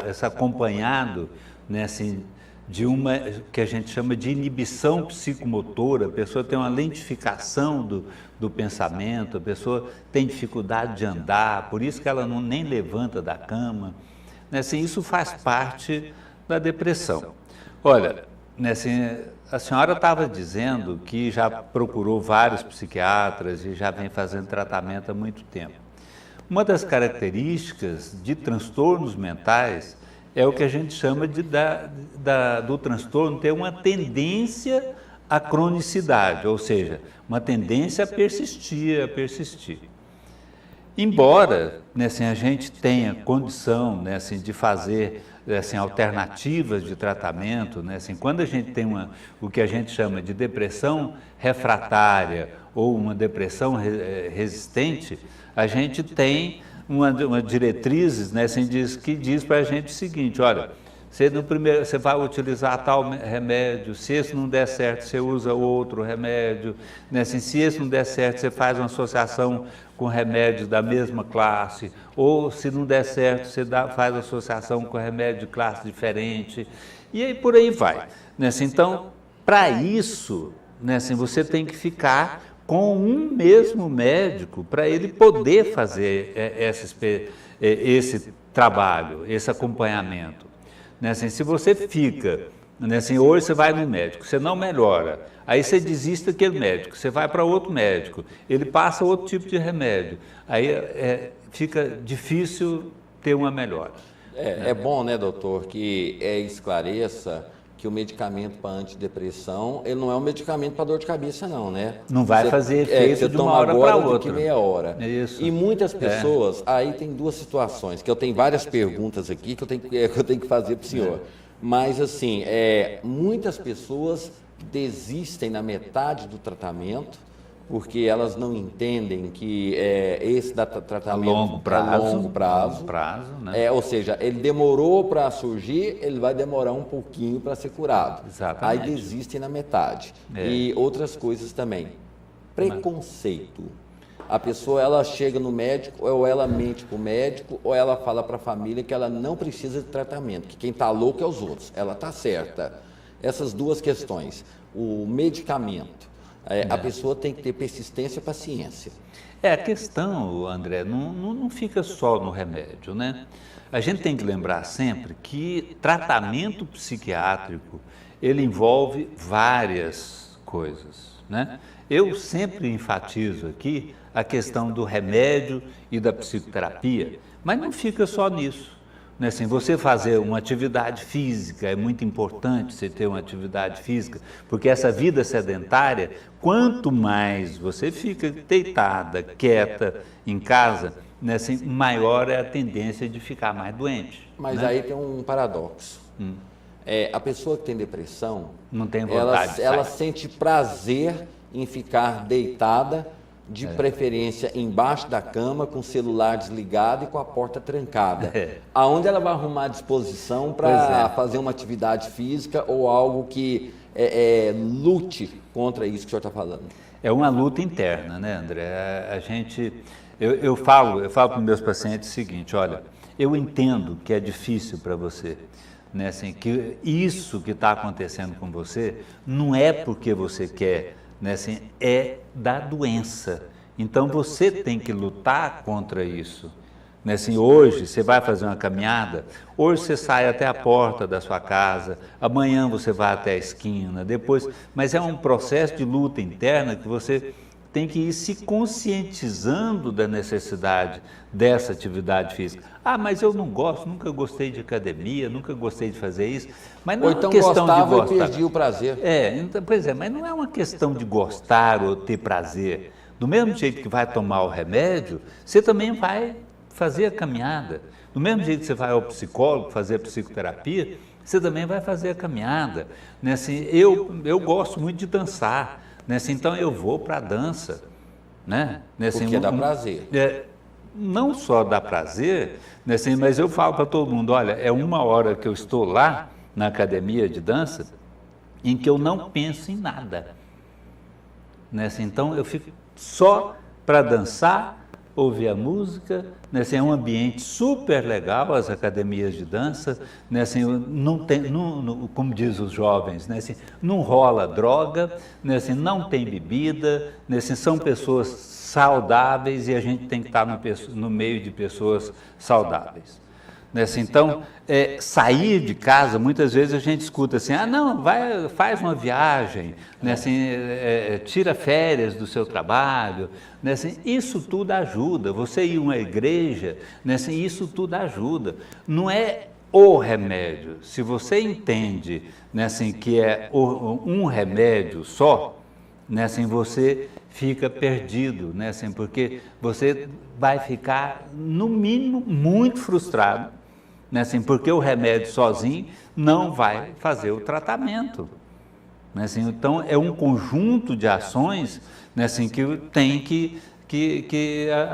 esse acompanhado, né, assim, de uma que a gente chama de inibição psicomotora. A pessoa tem uma lentificação do pensamento, a pessoa tem dificuldade de andar, por isso que ela nem levanta da cama, né? Assim, isso faz parte da depressão. Olha, né, assim, a senhora estava dizendo que já procurou vários psiquiatras e já vem fazendo tratamento há muito tempo. Uma das características de transtornos mentais é o que a gente chama do transtorno ter uma tendência à cronicidade, ou seja, uma tendência a persistir. Embora, né, assim, a gente tenha condição, né, assim, de fazer assim, alternativas de tratamento, né, assim, quando a gente tem o que a gente chama de depressão refratária ou uma depressão resistente, a gente tem uma diretrizes, né, assim, que diz para a gente o seguinte: olha, você vai utilizar tal remédio, se esse não der certo, você usa outro remédio, né, assim, se esse não der certo, você faz uma associação com remédios da mesma classe, ou se não der certo, você faz associação com remédio de classe diferente, e aí por aí vai, né, assim, então, para isso, né, assim, você tem que ficar com um mesmo médico para ele poder fazer esse trabalho, esse acompanhamento. Né, assim, se você fica, né, assim, hoje você vai no médico, você não melhora, aí você desiste daquele médico, você vai para outro médico, ele passa outro tipo de remédio, aí fica difícil ter uma melhora. É bom, né, doutor, que esclareça que o medicamento para antidepressão, ele não é um medicamento para dor de cabeça, não, né? Não vai fazer efeito de uma hora para outra. Que meia hora. Isso. E muitas pessoas, aí tem 2 situações, que eu tenho várias perguntas aqui que eu tenho que fazer para o senhor. Mas, assim, muitas pessoas desistem na metade do tratamento, porque elas não entendem que esse tratamento a longo prazo, né? Ou seja, ele demorou para surgir, ele vai demorar um pouquinho para ser curado. Exatamente. Aí desistem na metade. E outras coisas também. Preconceito. A pessoa, ela chega no médico, ou ela mente para o médico, ou ela fala para a família que ela não precisa de tratamento, que quem está louco é os outros. Ela está certa. Essas 2 questões. O medicamento. A pessoa tem que ter persistência e paciência. A questão, André, não fica só no remédio, né? A gente tem que lembrar sempre que tratamento psiquiátrico, ele envolve várias coisas, né? Eu sempre enfatizo aqui a questão do remédio e da psicoterapia, mas não fica só nisso, né? Assim, você fazer uma atividade física, é muito importante você ter uma atividade física, porque essa vida sedentária, quanto mais você fica deitada, quieta em casa, né, assim, maior é a tendência de ficar mais doente. Mas né? aí tem um paradoxo. A pessoa que tem depressão, Não tem vontade de ela sair. sente prazer em ficar deitada, de preferência embaixo da cama, com o celular desligado e com a porta trancada. Aonde ela vai arrumar disposição para fazer uma atividade física ou algo que lute contra isso que o senhor está falando? É uma luta interna, né, André? Eu falo para os meus pacientes o seguinte: olha, eu entendo que é difícil para você, né, assim, que isso que está acontecendo com você não é porque você quer, né, assim, é da doença. Então você tem que lutar contra isso. Né, assim, hoje você vai fazer uma caminhada, hoje você sai até a porta da sua casa, amanhã você vai até a esquina, depois, mas é um processo de luta interna que você tem que ir se conscientizando da necessidade dessa atividade física. Ah, mas eu não gosto, nunca gostei de academia, nunca gostei de fazer isso. Mas não Ou é então uma questão de gostava gostar. e perdia o prazer. Então, pois é, mas não é uma questão de gostar ou ter prazer. Do mesmo jeito que vai tomar o remédio, você também vai fazer a caminhada. Do mesmo jeito que você vai ao psicólogo fazer a psicoterapia, você também vai fazer a caminhada. Né? Assim, eu gosto muito de dançar. Né? Assim, então eu vou para a dança, né? Assim, Porque dá prazer. Não só dá prazer, né? Assim, mas eu falo para todo mundo: olha, é 1 hora que eu estou lá na academia de dança em que eu não penso em nada. Né? Assim, então eu fico só para dançar, ouvir a música, né? Assim, é um ambiente super legal, as academias de dança, né? Assim, não tem, como diz os jovens, né? Assim, não rola droga, né? Assim, não tem bebida, né? Assim, são pessoas saudáveis e a gente tem que estar no meio de pessoas saudáveis. Né? Assim, então, sair de casa, muitas vezes a gente escuta assim: ah, não, faz uma viagem, né? Assim, tira férias do seu trabalho, né? Assim, isso tudo ajuda. Você ir a uma igreja, né? Assim, isso tudo ajuda. Não é o remédio. Se você entende, né, assim, que é um remédio só, né, assim, você fica perdido, né, assim, porque você vai ficar, no mínimo, muito frustrado, né, assim, porque o remédio sozinho não vai fazer o tratamento. Né, assim, então, é um conjunto de ações, né, assim, que tem que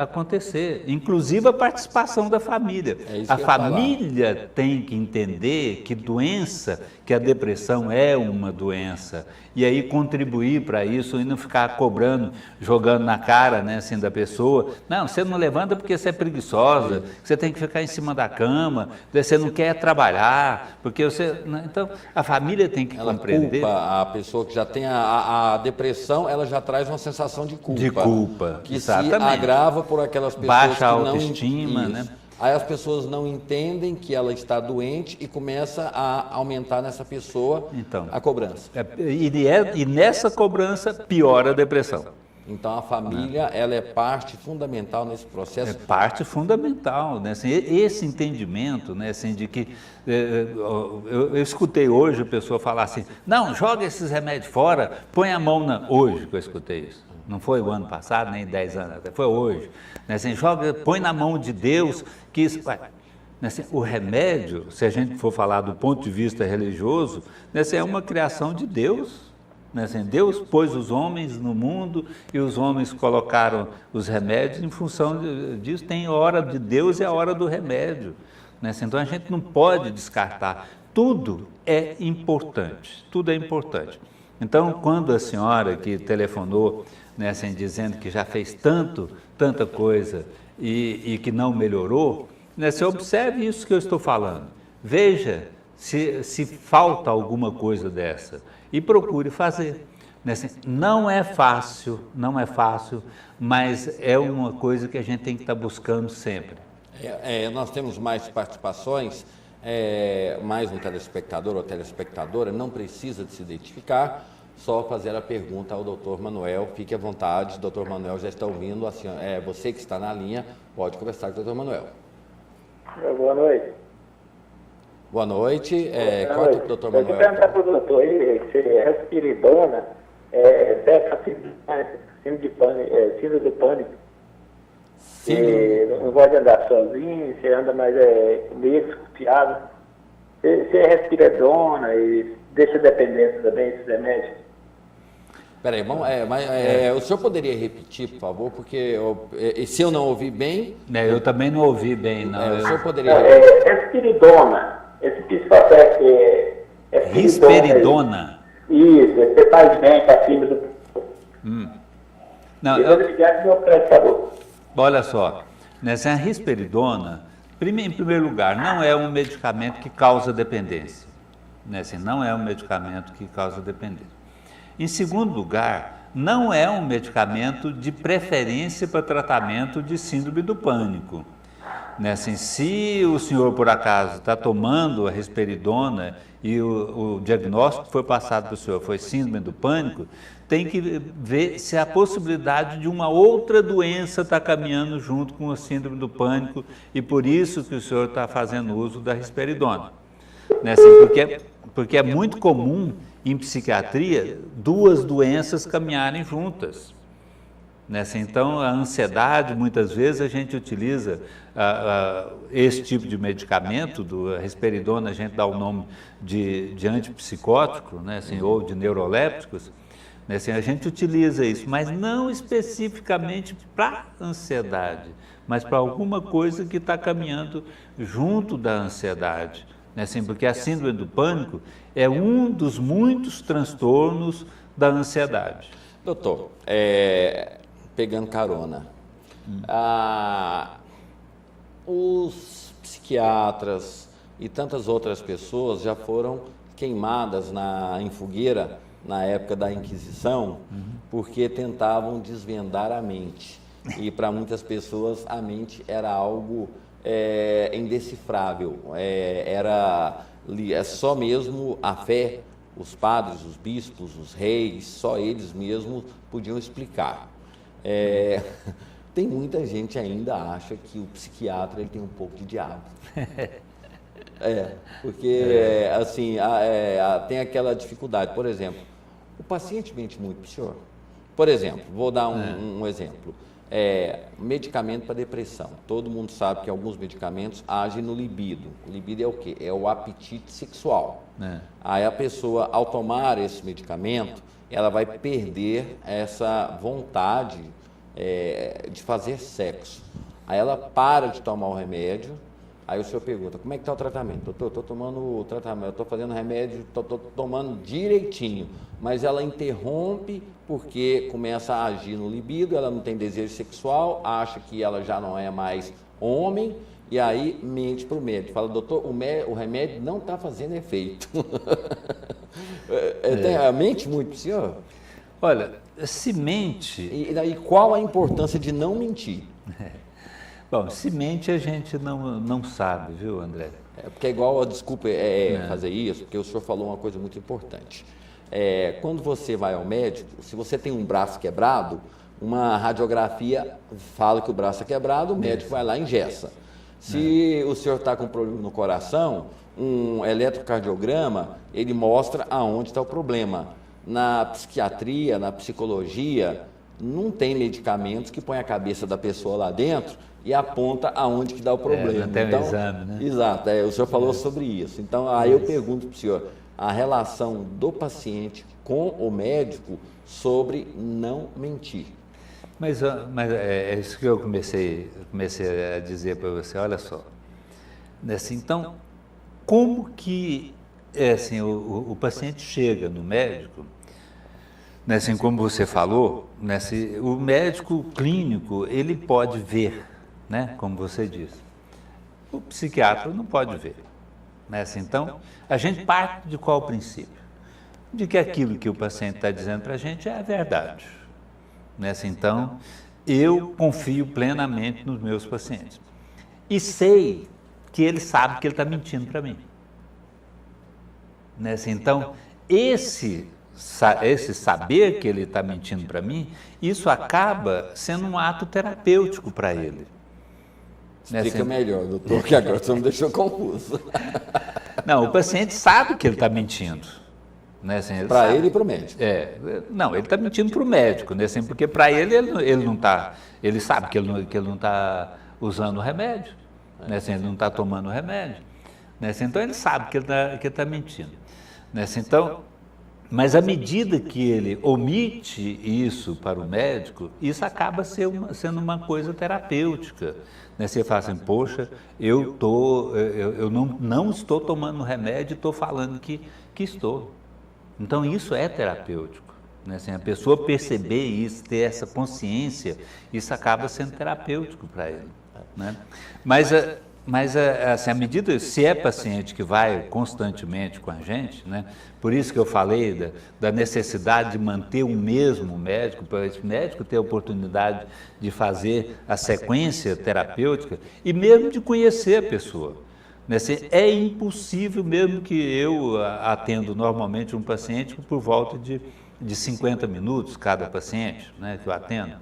acontecer, inclusive a participação da família. A família tem que entender que a depressão é uma doença, e aí contribuir para isso e não ficar cobrando, jogando na cara, né, assim, da pessoa: não, você não levanta porque você é preguiçosa, você tem que ficar em cima da cama, você não quer trabalhar, porque você... Então, a família tem que compreender. Culpa a pessoa que já tem a depressão, ela já traz uma sensação de culpa. De culpa, que exatamente. Se agrava por aquelas pessoas baixa que a não... autoestima, Isso. né? Aí as pessoas não entendem que ela está doente e começa a aumentar nessa pessoa a cobrança. E nessa cobrança piora a depressão. Então a família, ela é parte fundamental nesse processo. É parte fundamental, né? Assim, esse entendimento, né, assim, de que eu escutei hoje a pessoa falar assim: não, joga esses remédios fora, põe a mão hoje que eu escutei isso. Não foi o ano passado, nem 10 anos, foi hoje. Né? Assim, põe na mão de Deus que isso... Né? Assim, o remédio, se a gente for falar do ponto de vista religioso, né, assim, é uma criação de Deus. Né? Assim, Deus pôs os homens no mundo e os homens colocaram os remédios em função disso. Tem a hora de Deus e a hora do remédio. Né? Assim, então a gente não pode descartar. Tudo é importante, tudo é importante. Então, quando a senhora que telefonou, né, assim, dizendo que já fez tanta coisa e que não melhorou, né, você observe isso que eu estou falando. Veja se falta alguma coisa dessa e procure fazer. Né, assim, não é fácil, mas é uma coisa que a gente tem que estar buscando sempre. Nós temos mais participações. Mais um telespectador ou telespectadora, não precisa de se identificar, só fazer a pergunta ao doutor Manuel. Fique à vontade, o doutor Manuel já está ouvindo. Assim, você que está na linha, pode conversar com o doutor Manuel. Boa noite. Boa noite. Corta o doutor Manuel. Eu quero perguntar para o doutor aí, se é respiridona, síndrome do pânico. Se não pode andar sozinho, você anda mais meio desconfiado. Se é respiridona e deixa dependência também esses remédios. Peraí, o senhor poderia repetir, por favor, porque se eu não ouvi bem... Eu também não ouvi bem, não. O senhor poderia repetir? Respiridona, esse psicopé é risperidona. Isso, você faz bem para cima do... Não, olha só, a risperidona, em primeiro lugar, não é um medicamento que causa dependência. Não é um medicamento que causa dependência. Em segundo lugar, não é um medicamento de preferência para tratamento de síndrome do pânico. Se o senhor, por acaso, está tomando a risperidona e o diagnóstico que foi passado para o senhor foi síndrome do pânico, tem que ver se a possibilidade de uma outra doença está caminhando junto com a síndrome do pânico e por isso que o senhor está fazendo uso da risperidona. Porque é muito comum em psiquiatria duas doenças caminharem juntas. Então, a ansiedade, muitas vezes a gente utiliza esse tipo de medicamento, a risperidona, a gente dá o nome de antipsicótico, ou de neurolépticos, a gente utiliza isso, mas não especificamente para ansiedade, mas para alguma coisa que está caminhando junto da ansiedade. Porque a síndrome do pânico é um dos muitos transtornos da ansiedade. Doutor, pegando carona, os psiquiatras e tantas outras pessoas já foram queimadas em fogueira na época da Inquisição, porque tentavam desvendar a mente. E para muitas pessoas a mente era algo indecifrável, é só mesmo a fé, os padres, os bispos, os reis, só eles mesmos podiam explicar. Tem muita gente ainda acha que o psiquiatra ele tem um pouco de diabo. Porque tem aquela dificuldade. Por exemplo, o paciente mente muito para o senhor. Por exemplo, vou dar um exemplo. Medicamento para depressão. Todo mundo sabe que alguns medicamentos agem no libido. O libido é o quê? É o apetite sexual. Aí a pessoa, ao tomar esse medicamento, ela vai perder essa vontade de fazer sexo. Aí ela para de tomar o remédio. Aí o senhor pergunta, como é que está o tratamento? Doutor, estou tomando o tratamento, estou fazendo remédio, estou tomando direitinho. Mas ela interrompe porque começa a agir no libido, ela não tem desejo sexual, acha que ela já não é mais homem, e aí mente para o médico. Fala, doutor, o remédio não está fazendo efeito. Mente muito para o senhor? Olha, se mente... E qual a importância de não mentir? Bom, se mente a gente não sabe, viu, André? Porque é igual, desculpa fazer isso, porque o senhor falou uma coisa muito importante. Quando você vai ao médico, se você tem um braço quebrado, uma radiografia fala que o braço é quebrado, o médico vai lá e engessa. Se o senhor está com problema no coração, um eletrocardiograma, ele mostra aonde está o problema. Na psiquiatria, na psicologia, não tem medicamentos que põem a cabeça da pessoa lá dentro e aponta aonde que dá o problema. Não tem exame, né? Exato, o senhor falou sobre isso. Então, aí eu pergunto para o senhor, a relação do paciente com o médico sobre não mentir. Mas é isso que eu comecei a dizer para você, olha só. Então, como que o paciente chega no médico, como você falou, o médico clínico, ele pode ver, como você disse. O psiquiatra não pode ver. Então, a gente parte de qual princípio? De que aquilo que o paciente está dizendo para a gente é a verdade. Então, eu confio plenamente nos meus pacientes. E sei que ele sabe que ele está mentindo para mim. Então, esse esse saber que ele está mentindo para mim, isso acaba sendo um ato terapêutico para ele. Explica melhor, doutor, que agora você me deixou confuso. Não, o paciente sabe que ele está mentindo. Né? Assim, para ele e para o médico. Não, ele está mentindo para o médico, né? Assim, porque para ele não está, ele sabe que ele não está usando o remédio, né? Assim, ele não está tomando o remédio. Né? Assim, então ele sabe que ele está mentindo. Né? Assim, então, mas à medida que ele omite isso para o médico, isso acaba sendo uma coisa terapêutica. Né? Você fala assim, poxa, eu não estou tomando remédio e estou falando que estou. Então isso é terapêutico. Né? Assim, a pessoa perceber isso, ter essa consciência, isso acaba sendo terapêutico para ele. Né? Mas assim, à medida, se é paciente que vai constantemente com a gente, né? Por isso que eu falei da necessidade de manter o mesmo médico, para esse médico ter a oportunidade de fazer a sequência terapêutica e mesmo de conhecer a pessoa. Né? Assim, é impossível, mesmo que eu atendo normalmente um paciente por volta de 50 minutos cada paciente, né, que eu atendo.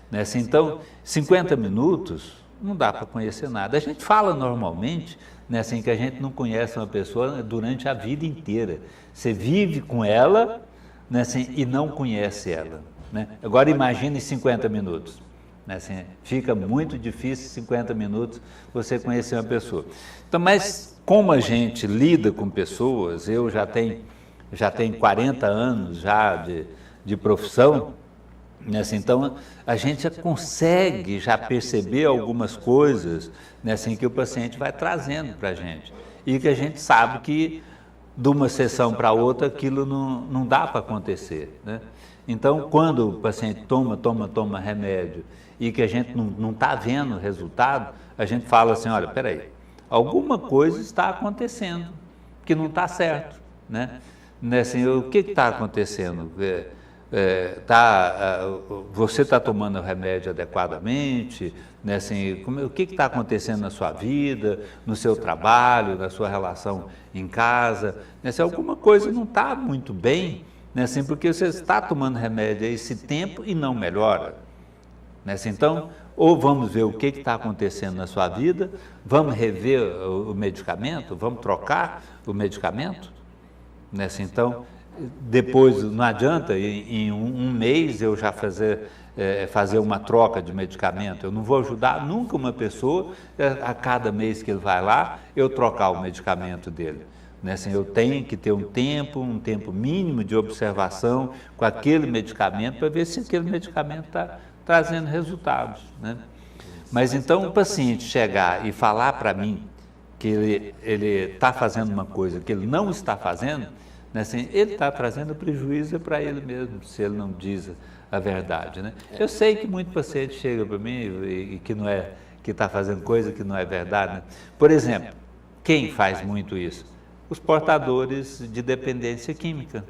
Né? Assim, então, 50 minutos não dá para conhecer nada. A gente fala normalmente, né, assim, que a gente não conhece uma pessoa durante a vida inteira. Você vive com ela, né, assim, e não conhece ela. Né? Agora imagine 50 minutos. Né, assim, fica muito difícil 50 minutos você conhecer uma pessoa. Então, mas como a gente lida com pessoas, eu já tenho 40 anos já de profissão, né, assim, então a gente já consegue já perceber algumas coisas, né, assim, que o paciente vai trazendo para a gente e que a gente sabe que de uma sessão para outra aquilo não dá para acontecer. Né? Então, quando o paciente toma remédio e que a gente não está vendo o resultado, a gente fala assim, olha, peraí, alguma coisa está acontecendo que não está certo. Né? Assim, o que está acontecendo? Você está tomando o remédio adequadamente? Né? Assim, o que está acontecendo na sua vida, no seu trabalho, na sua relação em casa? Né? Se alguma coisa não está muito bem, né? Assim, porque você está tomando remédio a esse tempo e não melhora. Né? Assim, então, ou vamos ver o que está acontecendo na sua vida, vamos rever o medicamento, vamos trocar o medicamento. Né? Assim, então, depois não adianta em um mês eu já fazer uma troca de medicamento. Eu não vou ajudar nunca uma pessoa a cada mês que ele vai lá eu trocar o medicamento dele. Né? Assim, eu tenho que ter um tempo mínimo de observação com aquele medicamento para ver se aquele medicamento está trazendo resultados. Né? Mas então o paciente chegar e falar para mim que ele está fazendo uma coisa que ele não está fazendo, né? Assim, ele está trazendo prejuízo para ele mesmo, se ele não diz a verdade. Né? Eu sei que muito paciente chega para mim e que está fazendo coisa que não é verdade. Né? Por exemplo, quem faz muito isso? Os portadores de dependência química.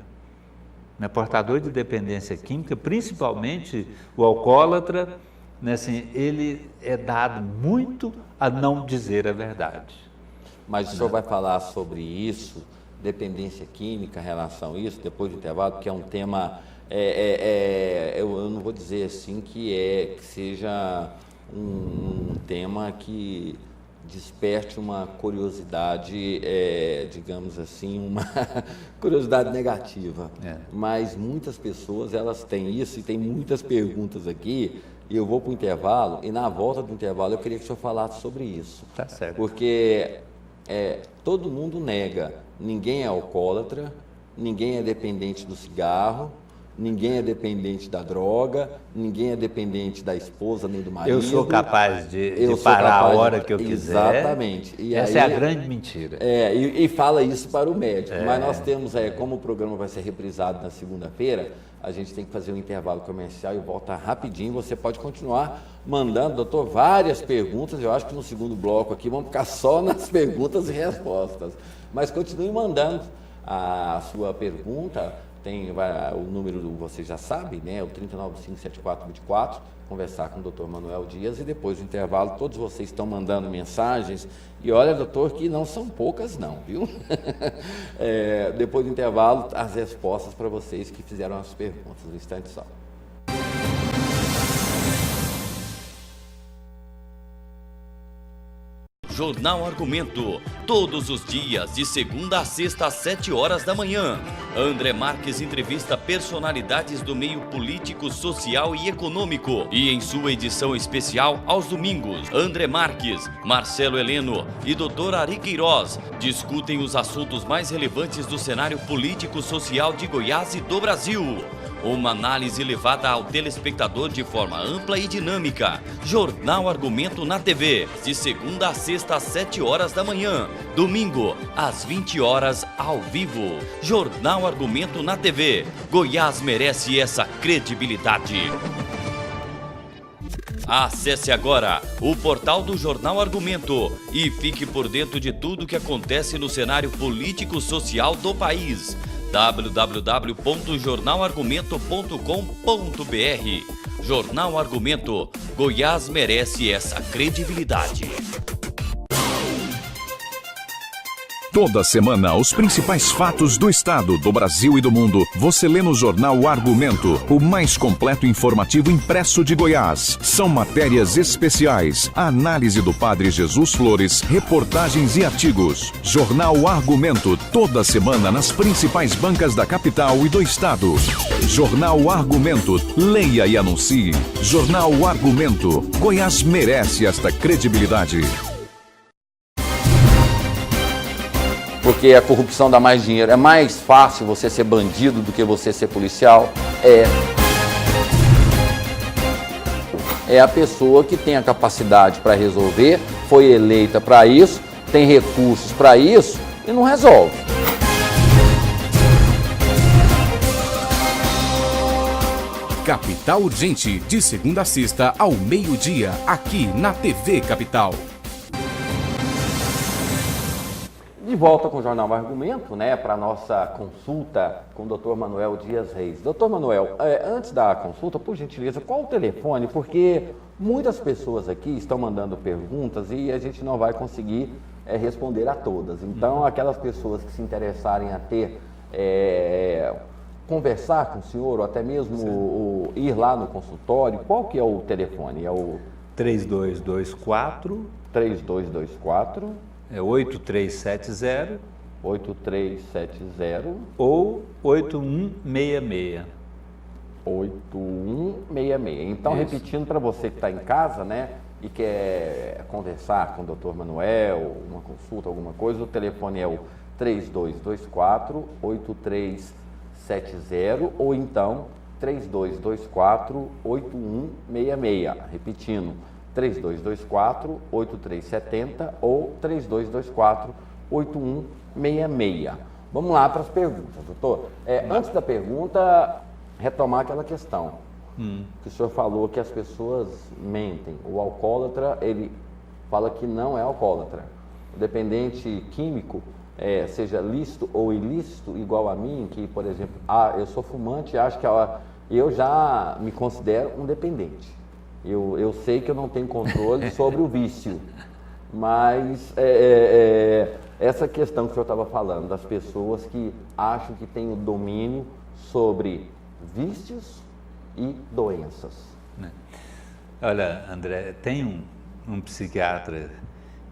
Né? Portador de dependência química, principalmente o alcoólatra, né? Assim, ele é dado muito a não dizer a verdade. Mas o senhor vai falar sobre isso, dependência química, relação a isso, depois do intervalo, porque é um tema, eu não vou dizer assim que seja um tema que desperte uma curiosidade, digamos assim, uma curiosidade negativa. Mas muitas pessoas, elas têm isso e tem muitas perguntas aqui, e eu vou para o intervalo, e na volta do intervalo eu queria que o senhor falasse sobre isso. Tá certo. Porque todo mundo nega, ninguém é alcoólatra, ninguém é dependente do cigarro, ninguém é dependente da droga, ninguém é dependente da esposa nem do marido. Eu sou capaz de parar a hora que eu quiser. Exatamente. E essa é a grande mentira. E fala isso para o médico. Mas nós temos, como o programa vai ser reprisado na segunda-feira, a gente tem que fazer um intervalo comercial e volta rapidinho. Você pode continuar mandando, doutor, várias perguntas. Eu acho que no segundo bloco aqui vamos ficar só nas perguntas e respostas. Mas continue mandando a sua pergunta o número vocês já sabem, né? O 3095-7424, conversar com o Dr. Manuel Dias, e depois do intervalo todos vocês estão mandando mensagens, e olha, doutor, que não são poucas não, viu? Depois do intervalo, as respostas para vocês que fizeram as perguntas, um instante só. Jornal Argumento, todos os dias, de segunda a sexta, às 7 horas da manhã. André Marques entrevista personalidades do meio político, social e econômico. E em sua edição especial, aos domingos, André Marques, Marcelo Heleno e Dr. Ari Queiroz discutem os assuntos mais relevantes do cenário político, social de Goiás e do Brasil. Uma análise levada ao telespectador de forma ampla e dinâmica. Jornal Argumento na TV, de segunda a sexta às 7 horas da manhã. Domingo, às 20 horas, ao vivo. Jornal Argumento na TV. Goiás merece essa credibilidade. Acesse agora o portal do Jornal Argumento e fique por dentro de tudo que acontece no cenário político-social do país. www.jornalargumento.com.br. Jornal Argumento, Goiás merece essa credibilidade. Toda semana, os principais fatos do estado, do Brasil e do mundo, você lê no Jornal Argumento, o mais completo informativo impresso de Goiás. São matérias especiais, a análise do Padre Jesus Flores, reportagens e artigos. Jornal Argumento, toda semana nas principais bancas da capital e do estado. Jornal Argumento, leia e anuncie. Jornal Argumento, Goiás merece esta credibilidade. Porque a corrupção dá mais dinheiro. É mais fácil você ser bandido do que você ser policial? É a pessoa que tem a capacidade para resolver, foi eleita para isso, tem recursos para isso e não resolve. Capital Urgente, de segunda a sexta ao meio-dia, aqui na TV Capital. De volta com o Jornal Argumento, né, para a nossa consulta com o Dr. Manuel Dias Reis. Dr. Manuel, antes da consulta, por gentileza, qual o telefone? Porque muitas pessoas aqui estão mandando perguntas e a gente não vai conseguir responder a todas. Então, aquelas pessoas que se interessarem a conversar com o senhor, ou até mesmo ir lá no consultório, qual que é o telefone? É o 3224 8370 ou 8166. 8166. Então, isso. Repetindo para você que está em casa, né, e quer conversar com o Dr. Manuel, uma consulta, alguma coisa, o telefone é o 3224-8370 ou então 3224-8166. Repetindo, 3224-8370 ou 3224-8166. Vamos lá para as perguntas, doutor. Antes da pergunta, retomar aquela questão que o senhor falou que as pessoas mentem. O alcoólatra, ele fala que não é alcoólatra. O dependente químico, seja lícito ou ilícito, igual a mim, que, por exemplo, eu sou fumante, acho que eu já me considero um dependente. Eu sei que eu não tenho controle sobre o vício, mas essa questão que o senhor estava falando, das pessoas que acham que têm o domínio sobre vícios e doenças. Olha, André, tem um psiquiatra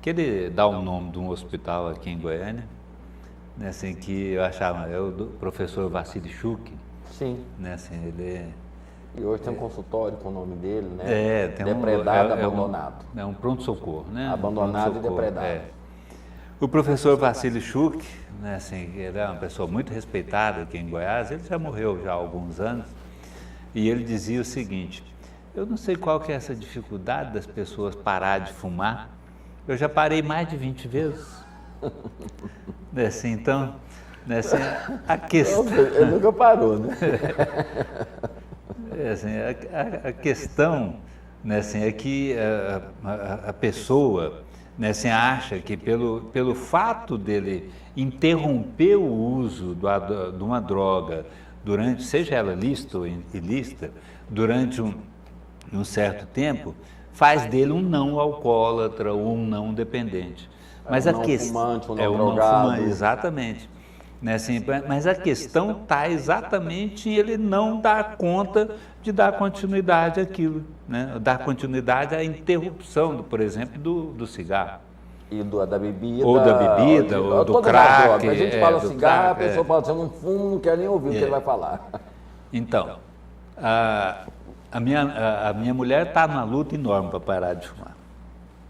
que ele dá o nome de um hospital aqui em Goiânia, né, assim, que eu achava, é o professor Vassili Schuch. Sim. Né, assim, ele... E hoje tem um consultório com o nome dele, né? Tem depredado, abandonado. É um pronto-socorro, né? Abandonado e depredado. O professor Vassili Schuch, né, assim, ele é uma pessoa muito respeitada aqui em Goiás, ele já morreu já há alguns anos, e ele dizia o seguinte: eu não sei qual que é essa dificuldade das pessoas parar de fumar, eu já parei mais de 20 vezes. Né, assim, então, né, assim, a questão... Ele nunca parou, né? Assim, a questão, né, assim, é que a pessoa, né, assim, acha que pelo fato dele interromper o uso de uma droga durante, seja ela lícita ou ilícita, durante um certo tempo, faz dele um não alcoólatra ou um não dependente. Mas a questão é um não drogado. Exatamente. Né, assim, mas a questão está exatamente em ele não dar conta de dar continuidade àquilo, né? Dar continuidade à interrupção, por exemplo, do cigarro. E da bebida. Ou da bebida, ou do crack. A gente fala cigarro, a pessoa fala assim, eu não fumo, não quero nem ouvir o que ele vai falar. Então, a minha mulher está numa luta enorme para parar de fumar.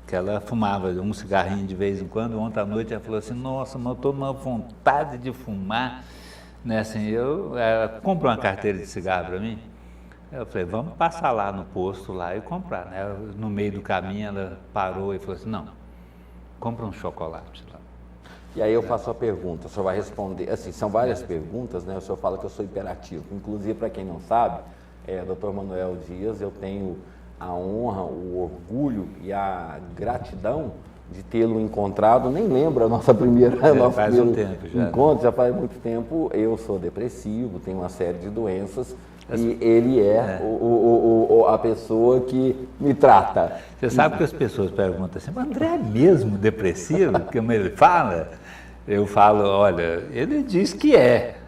Que ela fumava um cigarrinho de vez em quando. Ontem à noite ela falou assim, nossa, mas eu estou numa vontade de fumar. Né, assim, ela comprou uma carteira de cigarro para mim. Eu falei, vamos passar lá no posto lá e comprar. Né? No meio do caminho ela parou e falou assim, não, compra um chocolate lá. E aí eu faço a pergunta, o senhor vai responder, assim, são várias perguntas, né? O senhor fala que eu sou hiperativo. Inclusive, para quem não sabe, Dr. Manuel Dias, eu tenho a honra, o orgulho e a gratidão de tê-lo encontrado. Nem lembro a nossa primeira faz um tempo já. Encontro, já faz muito tempo. Eu sou depressivo, tenho uma série de doenças e ele é a pessoa que me trata. Você sabe que as pessoas perguntam assim, mas André é mesmo depressivo? Como ele fala? Eu falo, olha, ele diz que é.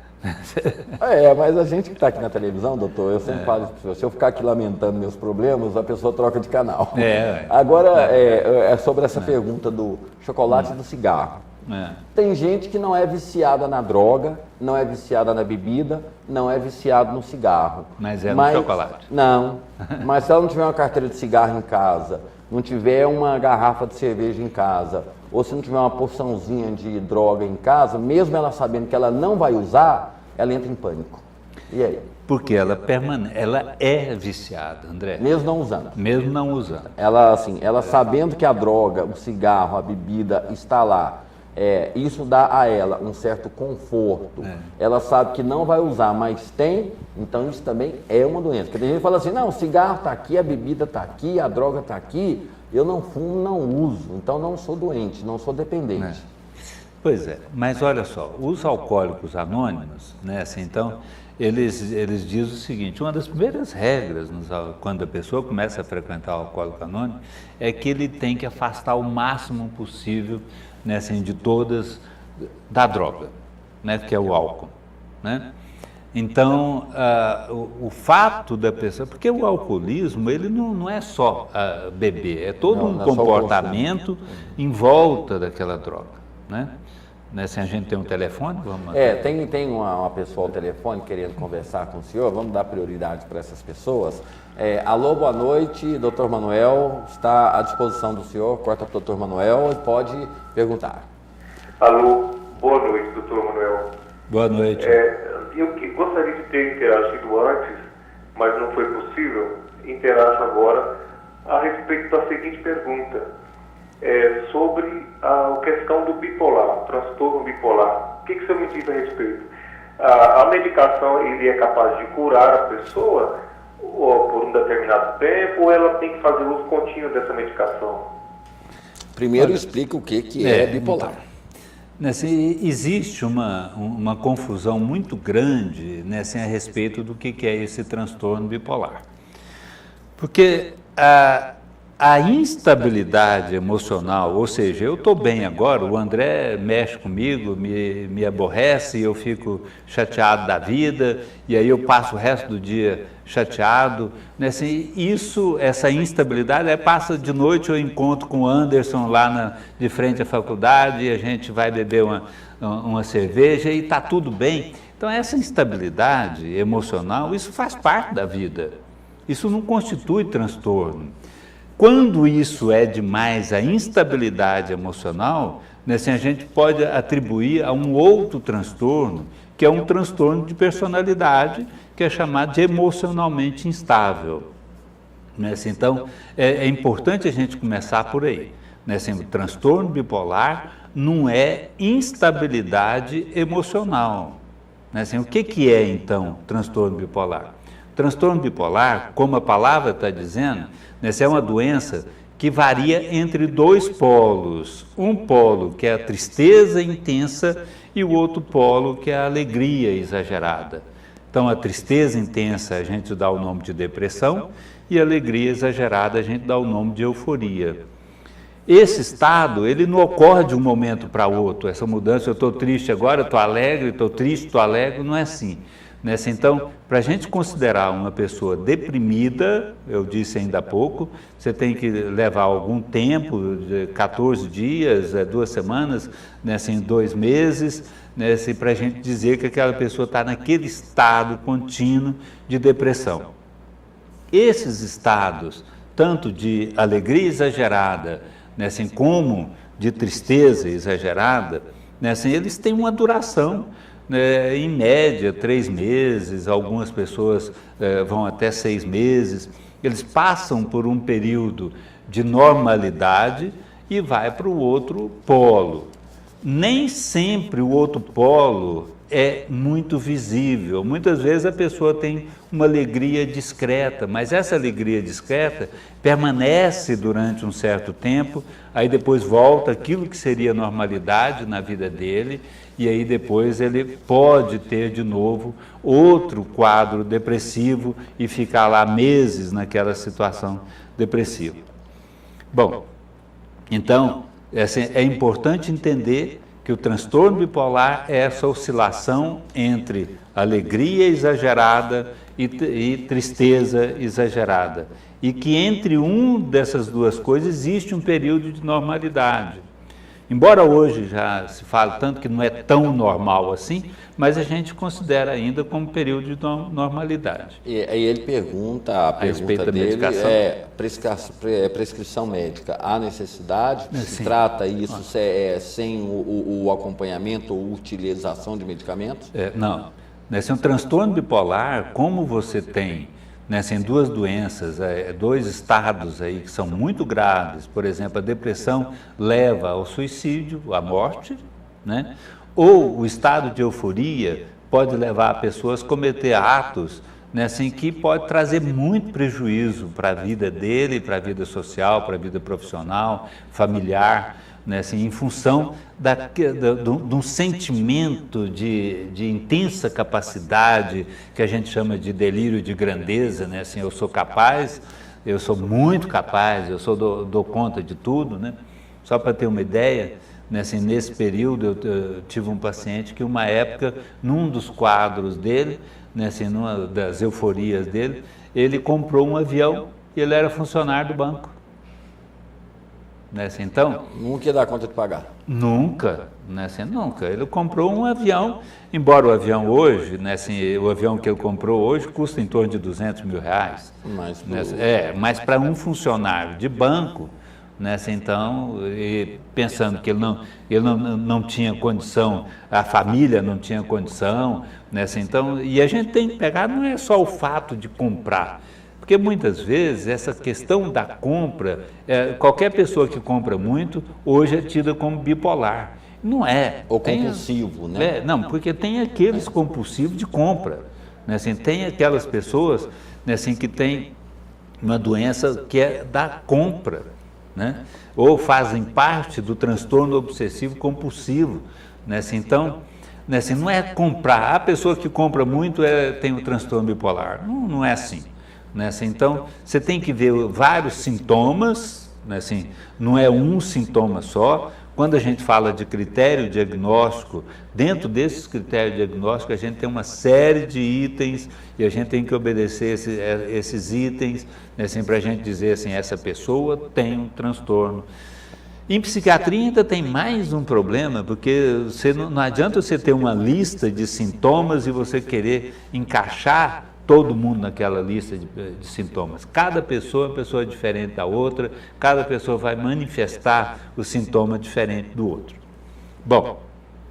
Mas a gente que está aqui na televisão, doutor, eu sempre falo, se eu ficar aqui lamentando meus problemas, a pessoa troca de canal. Agora, é sobre essa pergunta do chocolate e do cigarro. Tem gente que não é viciada na droga, não é viciada na bebida, não é viciado no cigarro. Mas no chocolate. Não, mas se ela não tiver uma carteira de cigarro em casa, não tiver uma garrafa de cerveja em casa, ou se não tiver uma porçãozinha de droga em casa, mesmo ela sabendo que ela não vai usar, ela entra em pânico. E aí? Porque ela é viciada, André. Mesmo não usando? Mesmo não usando. Ela sabendo que a droga, o cigarro, a bebida está lá, isso dá a ela um certo conforto. Ela sabe que não vai usar, mas tem, então isso também é uma doença. Porque tem gente que fala assim, não, o cigarro está aqui, a bebida está aqui, a droga está aqui, eu não fumo, não uso, então não sou doente, não sou dependente. Pois é, mas olha só, os alcoólicos anônimos, né, assim, então, eles dizem o seguinte, uma das primeiras regras, quando a pessoa começa a frequentar o alcoólico anônimo, é que ele tem que afastar o máximo possível, né, assim, de todas, da droga, né, que é o álcool, né? Então, o fato da pessoa, porque o alcoolismo, ele não é só beber, é todo um comportamento em volta daquela droga, né? Se a gente tem um telefone, vamos... Tem uma pessoa ao telefone querendo conversar com o senhor, vamos dar prioridade para essas pessoas. Alô, boa noite, doutor Manuel, está à disposição do senhor, corta para o doutor Manuel e pode perguntar. Alô, boa noite, doutor Manuel. Boa noite. Eu gostaria de ter interagido antes, mas não foi possível, interajo agora a respeito da seguinte pergunta. Sobre a questão do bipolar, transtorno bipolar. O que o senhor me diz a respeito? A medicação, ele é capaz de curar a pessoa por um determinado tempo, ou ela tem que fazer uso contínuo dessa medicação? Primeiro explica o que é bipolar. Então, existe uma confusão muito grande, né, assim, a respeito do que é esse transtorno bipolar. Porque a instabilidade emocional, ou seja, eu estou bem agora, o André mexe comigo, me aborrece, eu fico chateado da vida, e aí eu passo o resto do dia chateado. Né? Assim, essa instabilidade, passa de noite, eu encontro com o Anderson lá de frente à faculdade, e a gente vai beber uma cerveja e está tudo bem. Então, essa instabilidade emocional, isso faz parte da vida, isso não constitui transtorno. Quando isso é demais, a instabilidade emocional, né, assim, a gente pode atribuir a um outro transtorno, que é um transtorno de personalidade, que é chamado de emocionalmente instável. Né, assim, então, é importante a gente começar por aí. Né, assim, o transtorno bipolar não é instabilidade emocional. Né, assim, o que é, então, transtorno bipolar? Transtorno bipolar, como a palavra está dizendo, essa é uma doença que varia entre dois polos. Um polo que é a tristeza intensa e o outro polo que é a alegria exagerada. Então, a tristeza intensa a gente dá o nome de depressão e a alegria exagerada a gente dá o nome de euforia. Esse estado, ele não ocorre de um momento para outro, essa mudança, eu estou triste agora, estou alegre, estou triste, estou alegre, não é assim. Então, para a gente considerar uma pessoa deprimida, eu disse ainda há pouco, você tem que levar algum tempo, 14 dias, 2 semanas, 2 meses, para a gente dizer que aquela pessoa está naquele estado contínuo de depressão. Esses estados, tanto de alegria exagerada, como de tristeza exagerada, eles têm uma duração, em média 3 meses, algumas pessoas vão até 6 meses, eles passam por um período de normalidade e vai para o outro polo. Nem sempre o outro polo é muito visível. Muitas vezes a pessoa tem uma alegria discreta, mas essa alegria discreta permanece durante um certo tempo, aí depois volta aquilo que seria normalidade na vida dele, e aí depois ele pode ter de novo outro quadro depressivo e ficar lá meses naquela situação depressiva. Bom, então é importante entender que o transtorno bipolar é essa oscilação entre alegria exagerada e tristeza exagerada. E que entre dessas duas coisas existe um período de normalidade. Embora hoje já se fale tanto que não é tão normal assim, mas a gente considera ainda como período de normalidade. E aí ele pergunta, a pergunta dele é prescrição médica. Há necessidade? Se trata isso sem o acompanhamento ou utilização de medicamentos? Não. Um transtorno bipolar, como você tem em 2 doenças, 2 estados aí que são muito graves, por exemplo, a depressão leva ao suicídio, à morte, ou o estado de euforia pode levar pessoas a cometer atos que pode trazer muito prejuízo para a vida dele, para a vida social, para a vida profissional, familiar, em função de um sentimento de intensa capacidade, que a gente chama de delírio de grandeza, eu sou capaz, eu sou muito capaz, eu dou conta de tudo, Só para ter uma ideia, nesse período eu tive um paciente que uma época, num dos quadros dele, numa das euforias dele, ele comprou um avião e ele era funcionário do banco. Então, nunca ia dar conta de pagar. Nunca, nunca. Ele comprou um avião, embora o avião hoje, o avião que ele comprou hoje custa em torno de R$200 mil. Mas para um funcionário de banco, então, pensando que ele não tinha condição, a família não tinha condição, então, e a gente tem que pegar, não é só o fato de comprar, porque muitas vezes essa questão da compra, qualquer pessoa que compra muito, hoje é tida como bipolar. Não é. Ou compulsivo, Não, porque tem aqueles compulsivos de compra. Tem aquelas pessoas que têm uma doença que é da compra, ou fazem parte do transtorno obsessivo compulsivo. Então, não é comprar. A pessoa que compra muito tem o transtorno bipolar. Não é assim. Então, você tem que ver vários sintomas, não é um sintoma só. Quando a gente fala de critério diagnóstico, dentro desses critérios diagnósticos, a gente tem uma série de itens e a gente tem que obedecer esses itens, para a gente dizer essa pessoa tem um transtorno. Em psiquiatria ainda tem mais um problema, porque não adianta você ter uma lista de sintomas e você querer encaixar todo mundo naquela lista de sintomas. Cada pessoa é uma pessoa diferente da outra, cada pessoa vai manifestar o sintoma diferente do outro. Bom,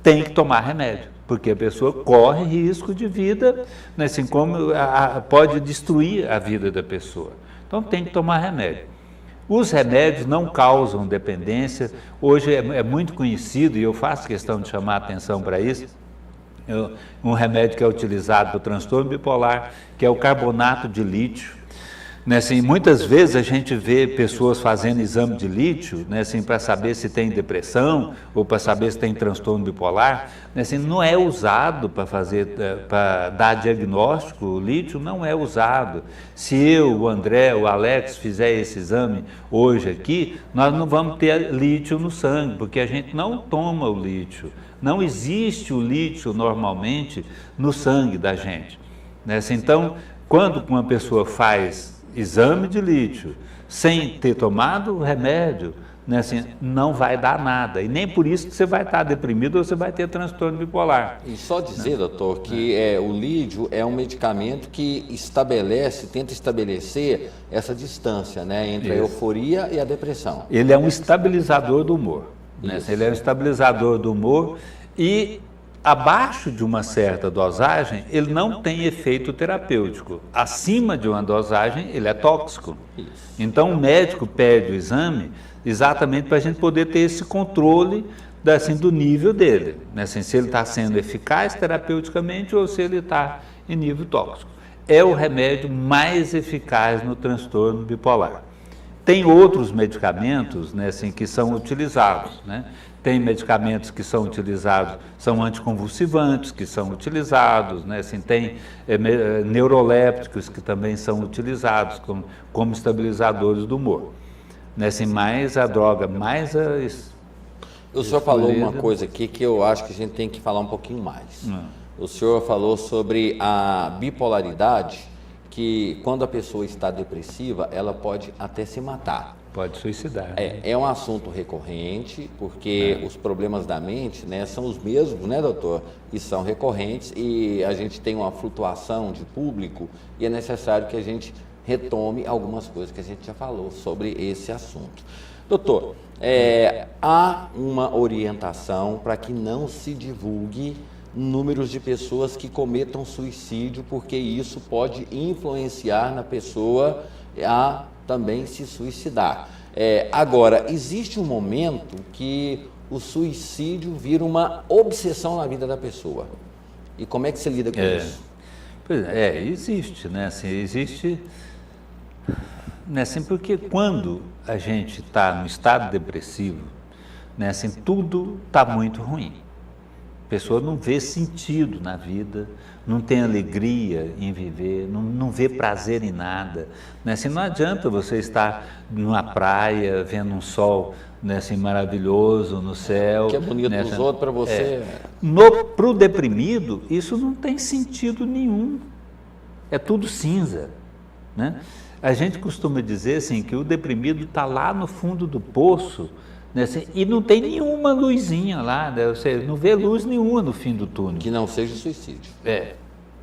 tem que tomar remédio, porque a pessoa corre risco de vida, como pode destruir a vida da pessoa. Então tem que tomar remédio. Os remédios não causam dependência. Hoje é muito conhecido, e eu faço questão de chamar a atenção para isso, um remédio que é utilizado para o transtorno bipolar, que é o carbonato de lítio. Né, assim, muitas vezes a gente vê pessoas fazendo exame de lítio, né, assim, para saber se tem depressão ou para saber se tem transtorno bipolar. Né, assim, não é usado para dar diagnóstico. O lítio não é usado. Se eu, o André, o Alex fizer esse exame hoje aqui, nós não vamos ter lítio no sangue, porque a gente não toma o lítio. Não existe o lítio normalmente no sangue da gente. Né, assim, então, quando uma pessoa faz exame de lítio, sem ter tomado o remédio, né, assim, não vai dar nada. E nem por isso que você vai estar deprimido ou você vai ter transtorno bipolar. E só dizer, doutor, que o lítio é um medicamento que tenta estabelecer essa distância, né, entre a euforia e a depressão. Ele é um estabilizador do humor. Né? Ele é um estabilizador do humor e abaixo de uma certa dosagem, ele não tem efeito terapêutico. Acima de uma dosagem, ele é tóxico. Então, o médico pede o exame exatamente para a gente poder ter esse controle assim, do nível dele. Né? Assim, se ele está sendo eficaz terapeuticamente ou se ele está em nível tóxico. É o remédio mais eficaz no transtorno bipolar. Tem outros medicamentos, né, assim, que são utilizados, né? Tem medicamentos que são utilizados, são anticonvulsivantes que são utilizados, né? Assim, tem neurolépticos que também são utilizados como estabilizadores do humor. Né? Assim, mais a droga, mais a... O senhor falou uma coisa aqui que eu acho que a gente tem que falar um pouquinho mais. O senhor falou sobre a bipolaridade, que quando a pessoa está depressiva, ela pode até se matar. Pode suicidar. É um assunto recorrente, porque os problemas da mente, né, são os mesmos, né, doutor? E são recorrentes e a gente tem uma flutuação de público e é necessário que a gente retome algumas coisas que a gente já falou sobre esse assunto. Doutor, há uma orientação para que não se divulgue números de pessoas que cometam suicídio, porque isso pode influenciar na pessoa a também se suicidar. Agora, existe um momento que o suicídio vira uma obsessão na vida da pessoa. E como é que você lida com isso? Pois existe, né? Assim, existe, né? Assim, porque quando a gente está no estado depressivo, né? Assim, tudo está muito ruim. A pessoa não vê sentido na vida, não tem alegria em viver, não vê prazer em nada. Né? Assim, não adianta você estar numa praia, vendo um sol, né, assim, maravilhoso no céu. Que é bonito né, dos outros para você. Para o deprimido, isso não tem sentido nenhum. É tudo cinza. Né? A gente costuma dizer assim, que o deprimido está lá no fundo do poço, né, assim, e não tem nenhuma luzinha lá, né, você não vê luz nenhuma no fim do túnel. Que não seja o suicídio.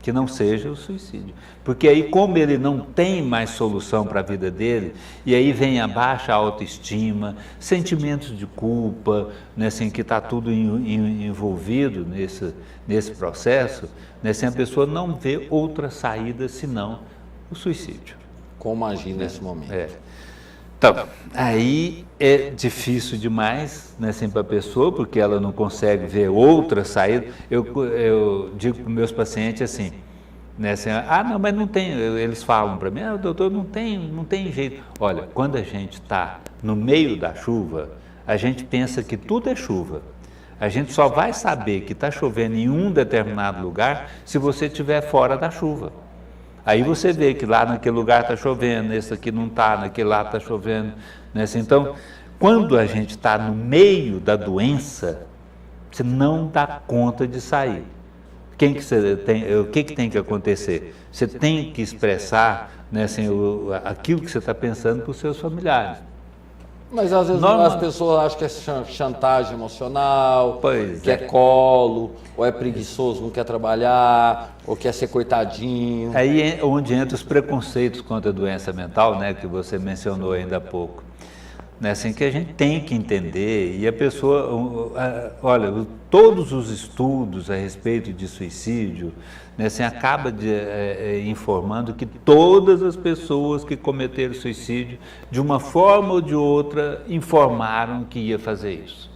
Que não seja o suicídio. Porque aí, como ele não tem mais solução para a vida dele, e aí vem a baixa autoestima, sentimentos de culpa, né, assim, que está tudo envolvido nesse processo, né, assim, a pessoa não vê outra saída senão o suicídio. Como agir nesse momento? Então, aí é difícil demais, né, assim, para a pessoa, porque ela não consegue ver outra saída. Eu digo para os meus pacientes assim, né, assim, não, mas não tem, eles falam para mim, doutor, não tem jeito. Olha, quando a gente está no meio da chuva, a gente pensa que tudo é chuva. A gente só vai saber que está chovendo em um determinado lugar se você estiver fora da chuva. Aí você vê que lá naquele lugar está chovendo, nesse aqui não está, naquele lá está chovendo. Né? Então, quando a gente está no meio da doença, você não dá conta de sair. O que tem que acontecer? Você tem que expressar, né, assim, aquilo que você está pensando para os seus familiares. Mas às vezes as pessoas acham que é chantagem emocional, que é colo, ou é preguiçoso, não quer trabalhar, ou quer ser coitadinho. Aí é onde entra os preconceitos contra a doença mental, né, que você mencionou ainda há pouco. Né, assim, que a gente tem que entender, e a pessoa, olha, todos os estudos a respeito de suicídio, né, assim, acaba informando que todas as pessoas que cometeram suicídio, de uma forma ou de outra, informaram que ia fazer isso.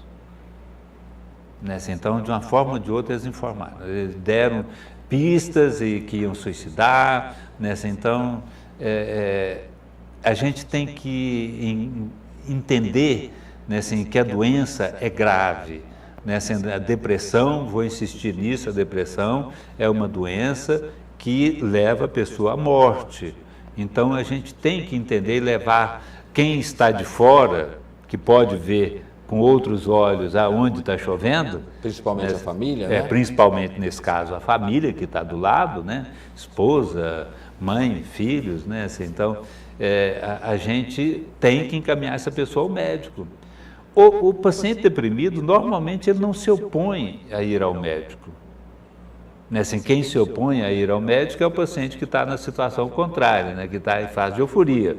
Né, assim, então, de uma forma ou de outra, eles informaram. Eles deram pistas e que iam suicidar. Né, assim, então, a gente tem que entender, né, assim, que a doença é grave. Né, assim, a depressão, vou insistir nisso, a depressão é uma doença que leva a pessoa à morte. Então a gente tem que entender e levar quem está de fora, que pode ver com outros olhos aonde está chovendo. Principalmente a família, né? Principalmente nesse caso a família que está do lado, né? Esposa, mãe, filhos, né? Assim, então a gente tem que encaminhar essa pessoa ao médico. O paciente deprimido, normalmente, ele não se opõe a ir ao médico. Né? Assim, quem se opõe a ir ao médico é o paciente que está na situação contrária, né? Que está em fase de euforia.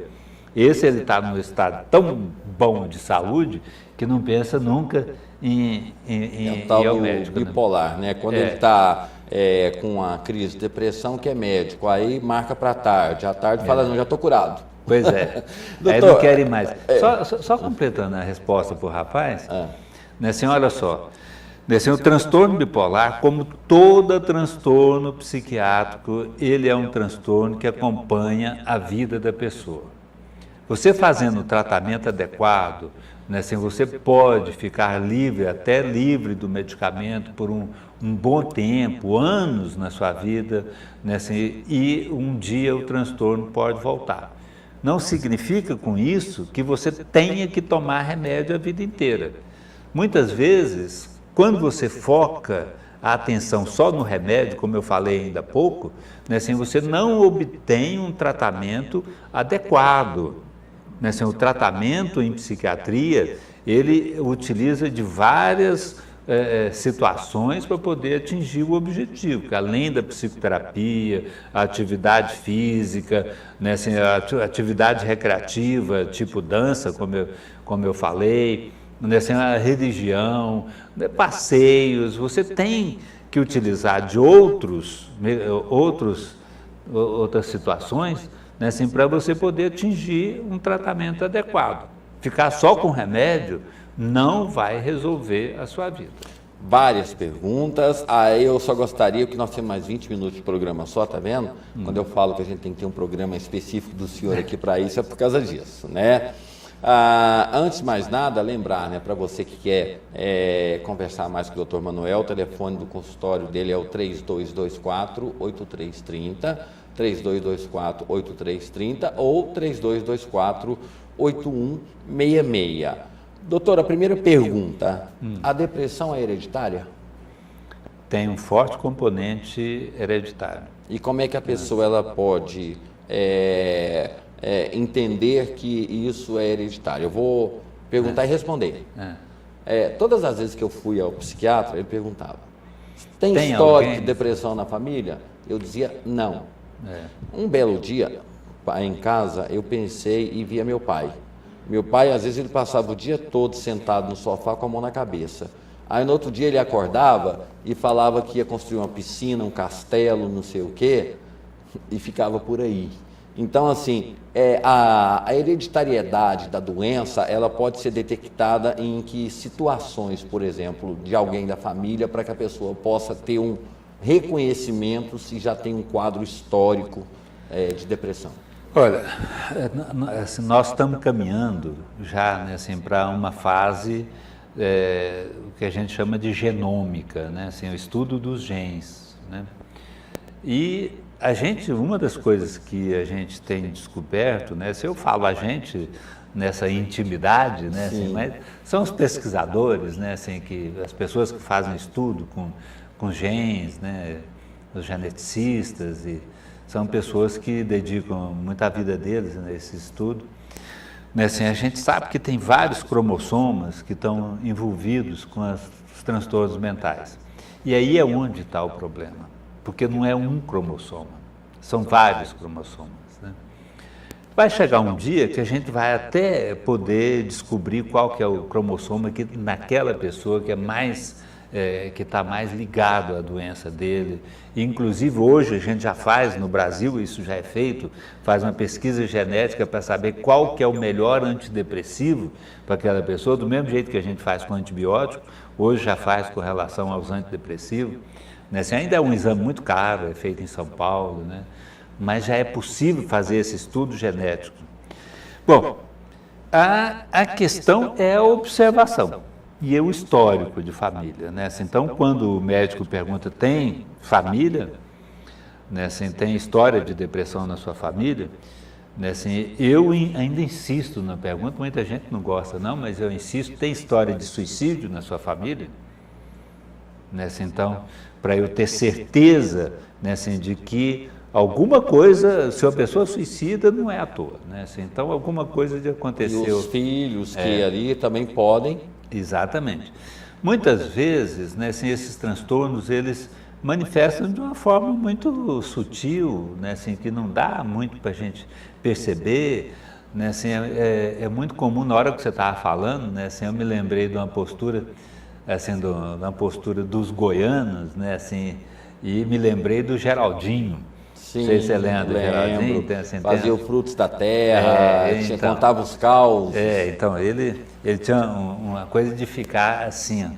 Esse, ele está num estado tão bom de saúde que não pensa nunca em ir ao médico. Bipolar, né? Quando ele está com uma crise de depressão, que é médico, aí marca para tarde. À tarde fala, não, já estou curado. Pois é, doutor, aí não querem mais. Só completando a resposta para o rapaz, né, assim, olha só, né, assim, o transtorno bipolar, como todo transtorno psiquiátrico, ele é um transtorno que acompanha a vida da pessoa. Você fazendo o tratamento adequado, né, assim, você pode ficar livre, até livre do medicamento por um bom tempo, anos na sua vida, né, assim, e um dia o transtorno pode voltar. Não significa com isso que você tenha que tomar remédio a vida inteira. Muitas vezes, quando você foca a atenção só no remédio, como eu falei ainda há pouco, né, assim, você não obtém um tratamento adequado. Né, assim, o tratamento em psiquiatria, ele utiliza de várias situações para poder atingir o objetivo, que além da psicoterapia, a atividade física, né, assim, a atividade recreativa, tipo dança, como eu falei, né, assim, a religião, né, passeios, você tem que utilizar de outras situações, né, assim, para você poder atingir um tratamento adequado. Ficar só com remédio não vai resolver a sua vida. Várias perguntas. Aí eu só gostaria, que nós temos mais 20 minutos de programa só, tá vendo? Quando eu falo que a gente tem que ter um programa específico do senhor aqui para isso, é por causa disso, né? Antes de mais nada, lembrar, né, para você que quer conversar mais com o Dr. Manuel, o telefone do consultório dele é o 3224-8330, 3224-8330 ou 3224-8166. Doutor, a primeira pergunta, a depressão é hereditária? Tem um forte componente hereditário. E como é que a pessoa ela pode entender que isso é hereditário? Eu vou perguntar e responder. Todas as vezes que eu fui ao psiquiatra, ele perguntava, tem história de depressão na família? Eu dizia, não. Um belo dia, em casa, eu pensei e via meu pai. Meu pai, às vezes, ele passava o dia todo sentado no sofá com a mão na cabeça. Aí, no outro dia, ele acordava e falava que ia construir uma piscina, um castelo, não sei o quê, e ficava por aí. Então, assim, a hereditariedade da doença, ela pode ser detectada em que situações, por exemplo, de alguém da família, para que a pessoa possa ter um reconhecimento se já tem um quadro histórico de depressão. Olha, assim, nós estamos caminhando já, né, assim, para uma fase que a gente chama de genômica, né, assim, o estudo dos genes, né? E uma das coisas que a gente tem descoberto, né, se eu falo a gente nessa intimidade, né, assim, mas são os pesquisadores, né, assim, as pessoas que fazem estudo com genes, né, os geneticistas, e são pessoas que dedicam muita vida deles a esse estudo. Né, assim, a gente sabe que tem vários cromossomas que estão envolvidos com os transtornos mentais. E aí é onde está o problema, porque não é um cromossoma, são vários cromossomas. Né? Vai chegar um dia que a gente vai até poder descobrir qual que é o cromossoma que naquela pessoa que é mais que está mais ligado à doença dele. Inclusive, hoje a gente já faz, no Brasil isso já é feito, faz uma pesquisa genética para saber qual que é o melhor antidepressivo para aquela pessoa, do mesmo jeito que a gente faz com antibiótico, hoje já faz com relação aos antidepressivos. Né? Assim, ainda é um exame muito caro, é feito em São Paulo, né? Mas já é possível fazer esse estudo genético. Bom, a questão é a observação e o histórico de família, né? Então, quando o médico pergunta, tem família, né? Assim, tem história de depressão na sua família, né? Assim, eu ainda insisto na pergunta, muita gente não gosta não, mas eu insisto, tem história de suicídio na sua família? Né? Assim, então, para eu ter certeza, né? Assim, de que alguma coisa, se uma pessoa suicida, não é à toa, né? Assim, então, alguma coisa de aconteceu. E os filhos que ali também podem. Exatamente. Muitas vezes, né, assim, esses transtornos, eles manifestam de uma forma muito sutil, né, assim, que não dá muito para a gente perceber, né, assim, é muito comum, na hora que você estava falando, né, assim, eu me lembrei de uma postura, assim, da postura dos goianos, né, assim, e me lembrei do Geraldinho. Sim, não sei se você lembra, Geraldinho. Fazia o Frutos da Terra, então, contava os causos. Então, ele tinha uma coisa de ficar assim,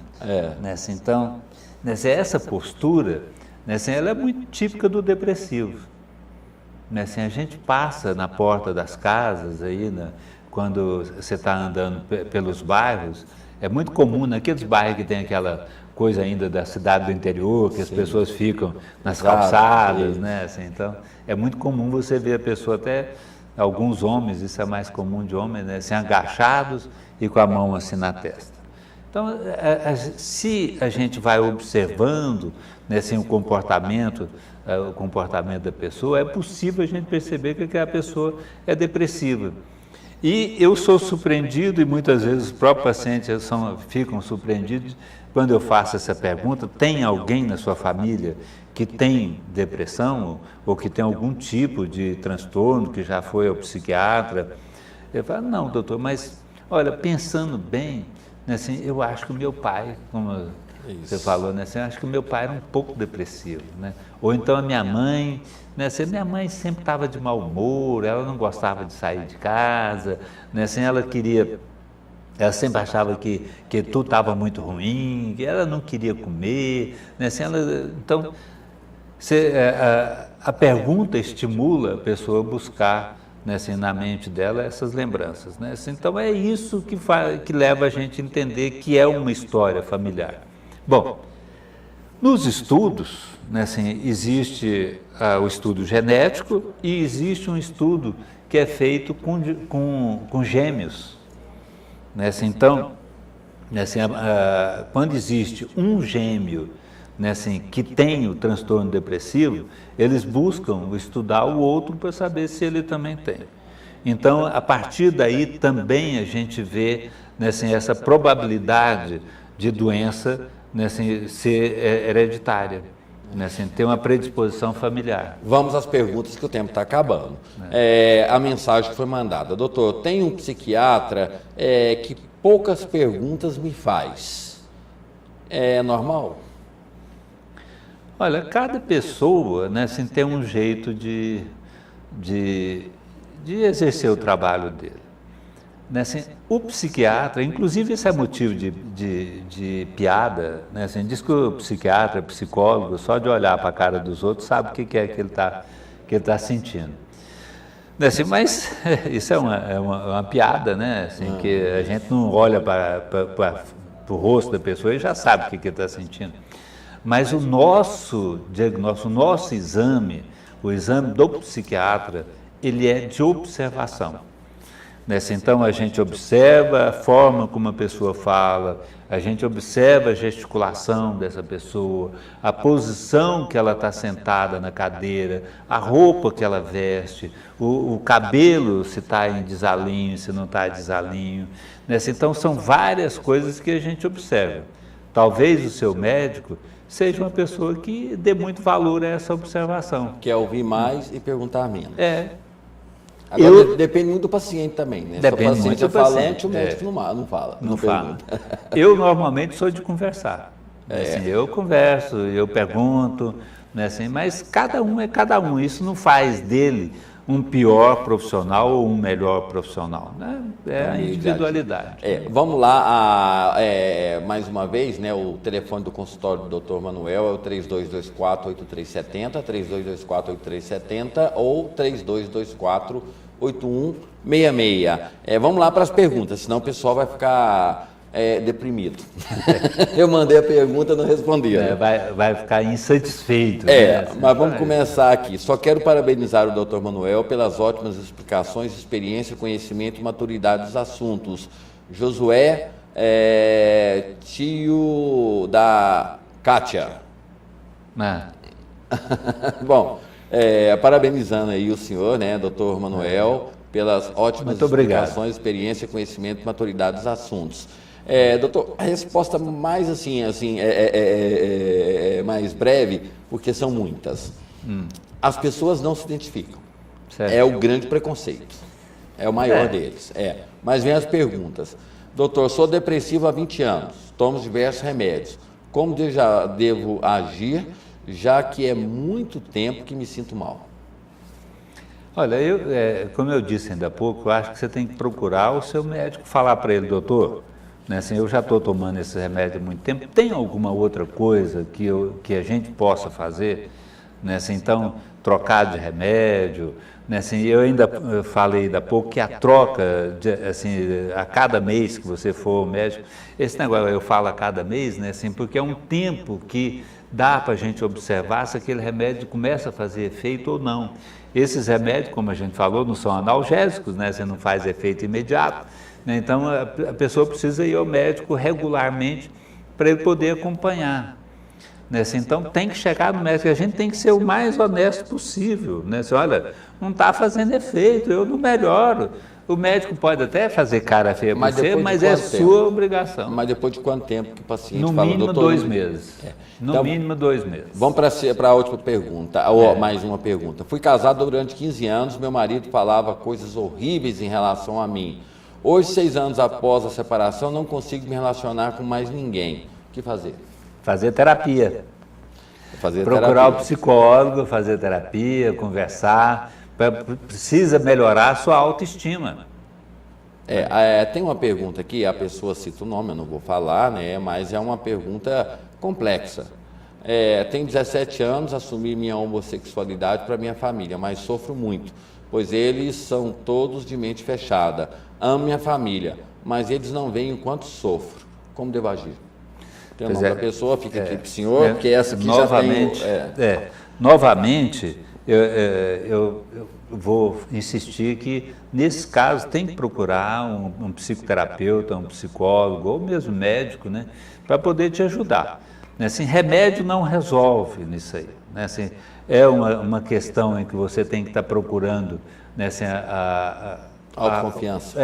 né, assim, então, essa postura, né, assim, ela é muito típica do depressivo. Né, assim, a gente passa na porta das casas, aí, né, quando você está andando pelos bairros, é muito comum naqueles bairros que tem aquela coisa ainda da cidade do interior, que as pessoas ficam nas calçadas, né? Assim, então, é muito comum você ver a pessoa, até alguns homens, isso é mais comum de homens, né? Assim, agachados e com a mão assim na testa. Então, se a gente vai observando, né, assim, o comportamento da pessoa, é possível a gente perceber que aquela pessoa é depressiva. E eu sou surpreendido, e muitas vezes os próprios pacientes ficam surpreendidos quando eu faço essa pergunta: tem alguém na sua família que tem depressão ou que tem algum tipo de transtorno, que já foi ao psiquiatra? Eu falo, não, doutor, mas olha, pensando bem, né, assim, eu acho que o meu pai, como você falou, né, assim, eu acho que o meu pai era um pouco depressivo, né? Ou então a minha mãe, né, assim, minha mãe sempre estava de mau humor, ela não gostava de sair de casa, né, assim, ela sempre achava que tudo estava muito ruim, que ela não queria comer, né, assim, então, a pergunta estimula a pessoa a buscar, né, assim, na mente dela essas lembranças, né? Assim, então é isso que leva a gente a entender que é uma história familiar. Bom, nos estudos, né, assim, existe o estudo genético e existe um estudo que é feito com gêmeos, né? Assim, então, né, assim, quando existe um gêmeo, né, assim, que tem o transtorno depressivo, eles buscam estudar o outro para saber se ele também tem. Então, a partir daí também a gente vê, né, assim, essa probabilidade de doença, né, assim, ser hereditária, né, assim, ter uma predisposição familiar. Vamos às perguntas, que o tempo está acabando. A mensagem foi mandada: doutor, tem um psiquiatra que poucas perguntas me faz. É normal? Olha, cada pessoa, né, assim, tem um jeito de exercer o trabalho dele. Né, assim, o psiquiatra, inclusive esse é motivo de piada, né, assim, diz que o psiquiatra, psicólogo, só de olhar para a cara dos outros sabe o que é que ele está sentindo. Né, assim, mas isso é uma piada, né, assim, que a gente não olha para o rosto da pessoa e já sabe o que ele está sentindo. Mas o nosso diagnóstico, o nosso exame, o exame do psiquiatra, ele é de observação. Então, a gente observa a forma como a pessoa fala, a gente observa a gesticulação dessa pessoa, a posição que ela está sentada na cadeira, a roupa que ela veste, o cabelo, se está em desalinho, se não está em desalinho. Então, são várias coisas que a gente observa. Talvez o seu médico seja uma pessoa que dê muito valor a essa observação. Quer ouvir mais e perguntar menos. Agora, depende muito do paciente também, né? Depende Se o paciente muito do falante, paciente. o médico não fala. Não fala. Eu normalmente sou de conversar. Assim, eu converso, eu pergunto, né, assim, mas cada um é cada um. Isso não faz dele um pior profissional ou um melhor profissional, né? É a individualidade. Vamos lá, mais uma vez, né, o telefone do consultório do Dr. Manuel é o 3224-8370, 3224-8370 ou 3224-8220. 8166. Vamos lá para as perguntas, senão o pessoal vai ficar deprimido. Eu mandei a pergunta e não responderam. Vai ficar insatisfeito. Mas vamos começar aqui. Só quero parabenizar o Dr. Manuel pelas ótimas explicações, experiência, conhecimento e maturidade dos assuntos. Josué, tio da Kátia. Bom, parabenizando aí o senhor, né, Dr. Manuel, pelas ótimas explicações, experiência, conhecimento e maturidade dos assuntos. Doutor, a resposta mais mais breve, porque são muitas. As pessoas não se identificam. Certo. É o grande preconceito. É o maior deles. Mas vem as perguntas. Doutor, sou depressivo há 20 anos, tomo diversos remédios. Como devo agir, já que é muito tempo que me sinto mal? Olha, como eu disse ainda há pouco, eu acho que você tem que procurar o seu médico, falar para ele, doutor, né, assim, eu já estou tomando esse remédio há muito tempo, tem alguma outra coisa que a gente possa fazer? Né, assim, então, trocar de remédio, né, assim, eu ainda falei ainda há pouco que a troca, a cada mês que você for ao médico, esse negócio eu falo a cada mês, né, assim, porque é um tempo que dá para a gente observar se aquele remédio começa a fazer efeito ou não. Esses remédios, como a gente falou, não são analgésicos, né? Você não faz efeito imediato, né? Então a pessoa precisa ir ao médico regularmente para ele poder acompanhar, né? Então tem que chegar no médico, a gente tem que ser o mais honesto possível, né? Olha, não está fazendo efeito, eu não melhoro. O médico pode até fazer cara feia para você, mas é sua obrigação. Mas depois de quanto tempo que o paciente fala? No mínimo 2 meses. No mínimo 2 meses. Vamos para a última pergunta, mais uma pergunta. Fui casado durante 15 anos, meu marido falava coisas horríveis em relação a mim. Hoje, 6 anos após a separação, não consigo me relacionar com mais ninguém. O que fazer? Fazer terapia. Procurar o psicólogo, fazer terapia, conversar. Precisa melhorar a sua autoestima. Tem uma pergunta aqui, a pessoa cita o nome, eu não vou falar, né? Mas é uma pergunta complexa. Tenho 17 anos, assumi minha homossexualidade para minha família, mas sofro muito, pois eles são todos de mente fechada. Amo minha família, mas eles não veem o quanto sofro. Como devo agir? Tem o nome da pessoa, fica aqui para o senhor, porque essa aqui novamente, já tem... Novamente, eu vou insistir que, nesse caso, tem que procurar um psicoterapeuta, um psicólogo, ou mesmo médico, né, para poder te ajudar. Né, assim, remédio não resolve nisso aí. Né, assim, é uma questão em que você tem que estar procurando, né, assim, autoconfiança.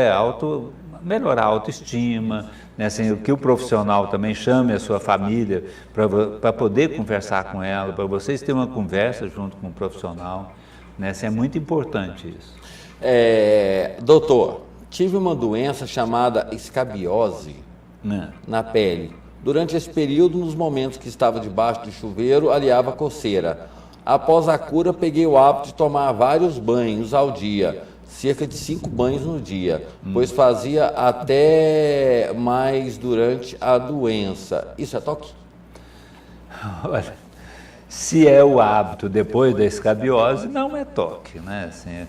Melhorar a autoestima, né, assim, o que o profissional também chame a sua família para poder conversar com ela, para vocês terem uma conversa junto com o profissional, né, assim, é muito importante isso. Doutor, tive uma doença chamada escabiose na pele. Durante esse período, nos momentos que estava debaixo do chuveiro, aliava a coceira. Após a cura, peguei o hábito de tomar vários banhos ao dia, cerca de 5 banhos no dia, pois fazia até mais durante a doença. Isso é toque? Olha, se é o hábito depois da escabiose, não é toque, né? Assim,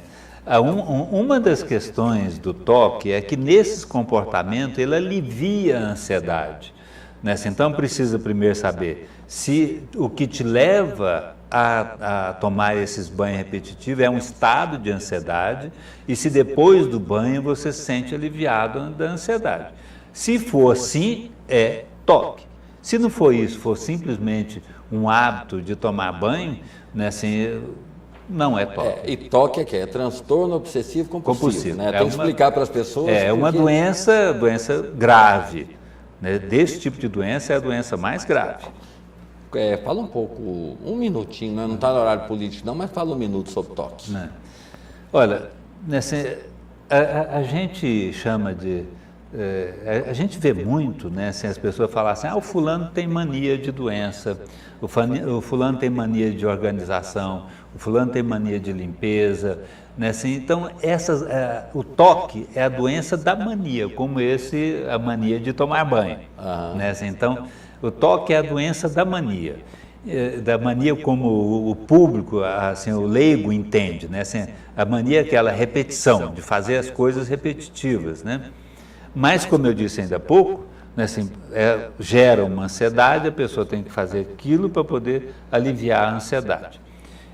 uma das questões do toque é que nesses comportamentos ele alivia a ansiedade, né? Assim, então precisa primeiro saber se o que te leva a tomar esses banhos repetitivos é um estado de ansiedade e se depois do banho você se sente aliviado da ansiedade. Se for assim, é toque. Se não for isso, for simplesmente um hábito de tomar banho, né, assim, não é toque. E toque é que é transtorno obsessivo compulsivo, né? Tem que explicar para as pessoas. É uma doença grave, né? Desse tipo de doença é a doença mais grave. Fala um pouco, um minutinho, né? Não está no horário político não, mas fala um minuto sobre toque. Olha, a gente chama de... a gente vê muito, né, assim, as pessoas falam assim, o fulano tem mania de doença, o fulano tem mania de organização, o fulano tem mania de limpeza, né, assim, então o toque é a doença da mania, como a mania de tomar banho, né, assim, então o toque é a doença da mania. da mania como o público, assim, o leigo entende, né? Assim, a mania é aquela repetição, de fazer as coisas repetitivas, né? Mas, como eu disse ainda há pouco, né, assim, gera uma ansiedade, a pessoa tem que fazer aquilo para poder aliviar a ansiedade.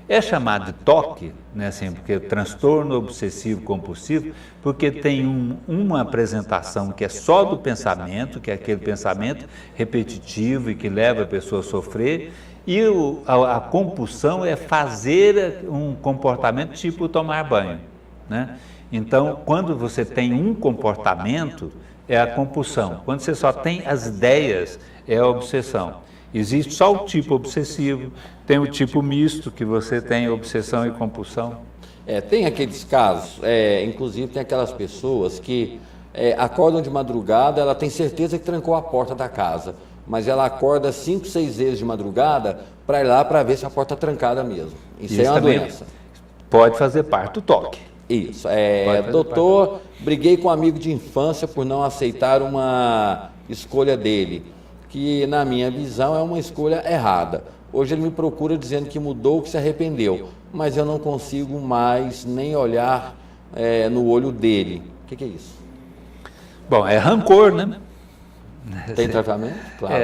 É chamado de toque, né, assim, porque transtorno obsessivo compulsivo, porque tem uma apresentação que é só do pensamento, que é aquele pensamento repetitivo e que leva a pessoa a sofrer, e a compulsão é fazer um comportamento tipo tomar banho, né? Então, quando você tem um comportamento, é a compulsão. Quando você só tem as ideias, é a obsessão. Existe só o tipo obsessivo, tem o tipo misto, que você tem obsessão e compulsão. Tem aqueles casos, inclusive tem aquelas pessoas que acordam de madrugada, ela tem certeza que trancou a porta da casa, mas ela acorda 5, 6 vezes de madrugada para ir lá para ver se a porta está trancada mesmo. Isso é uma doença. Pode fazer parte do toque. Isso. Doutor, briguei com um amigo de infância por não aceitar uma escolha dele, que na minha visão é uma escolha errada. Hoje ele me procura dizendo que mudou, que se arrependeu, mas eu não consigo mais nem olhar no olho dele. O que é isso? Bom, é rancor, né? Tem tratamento? Claro.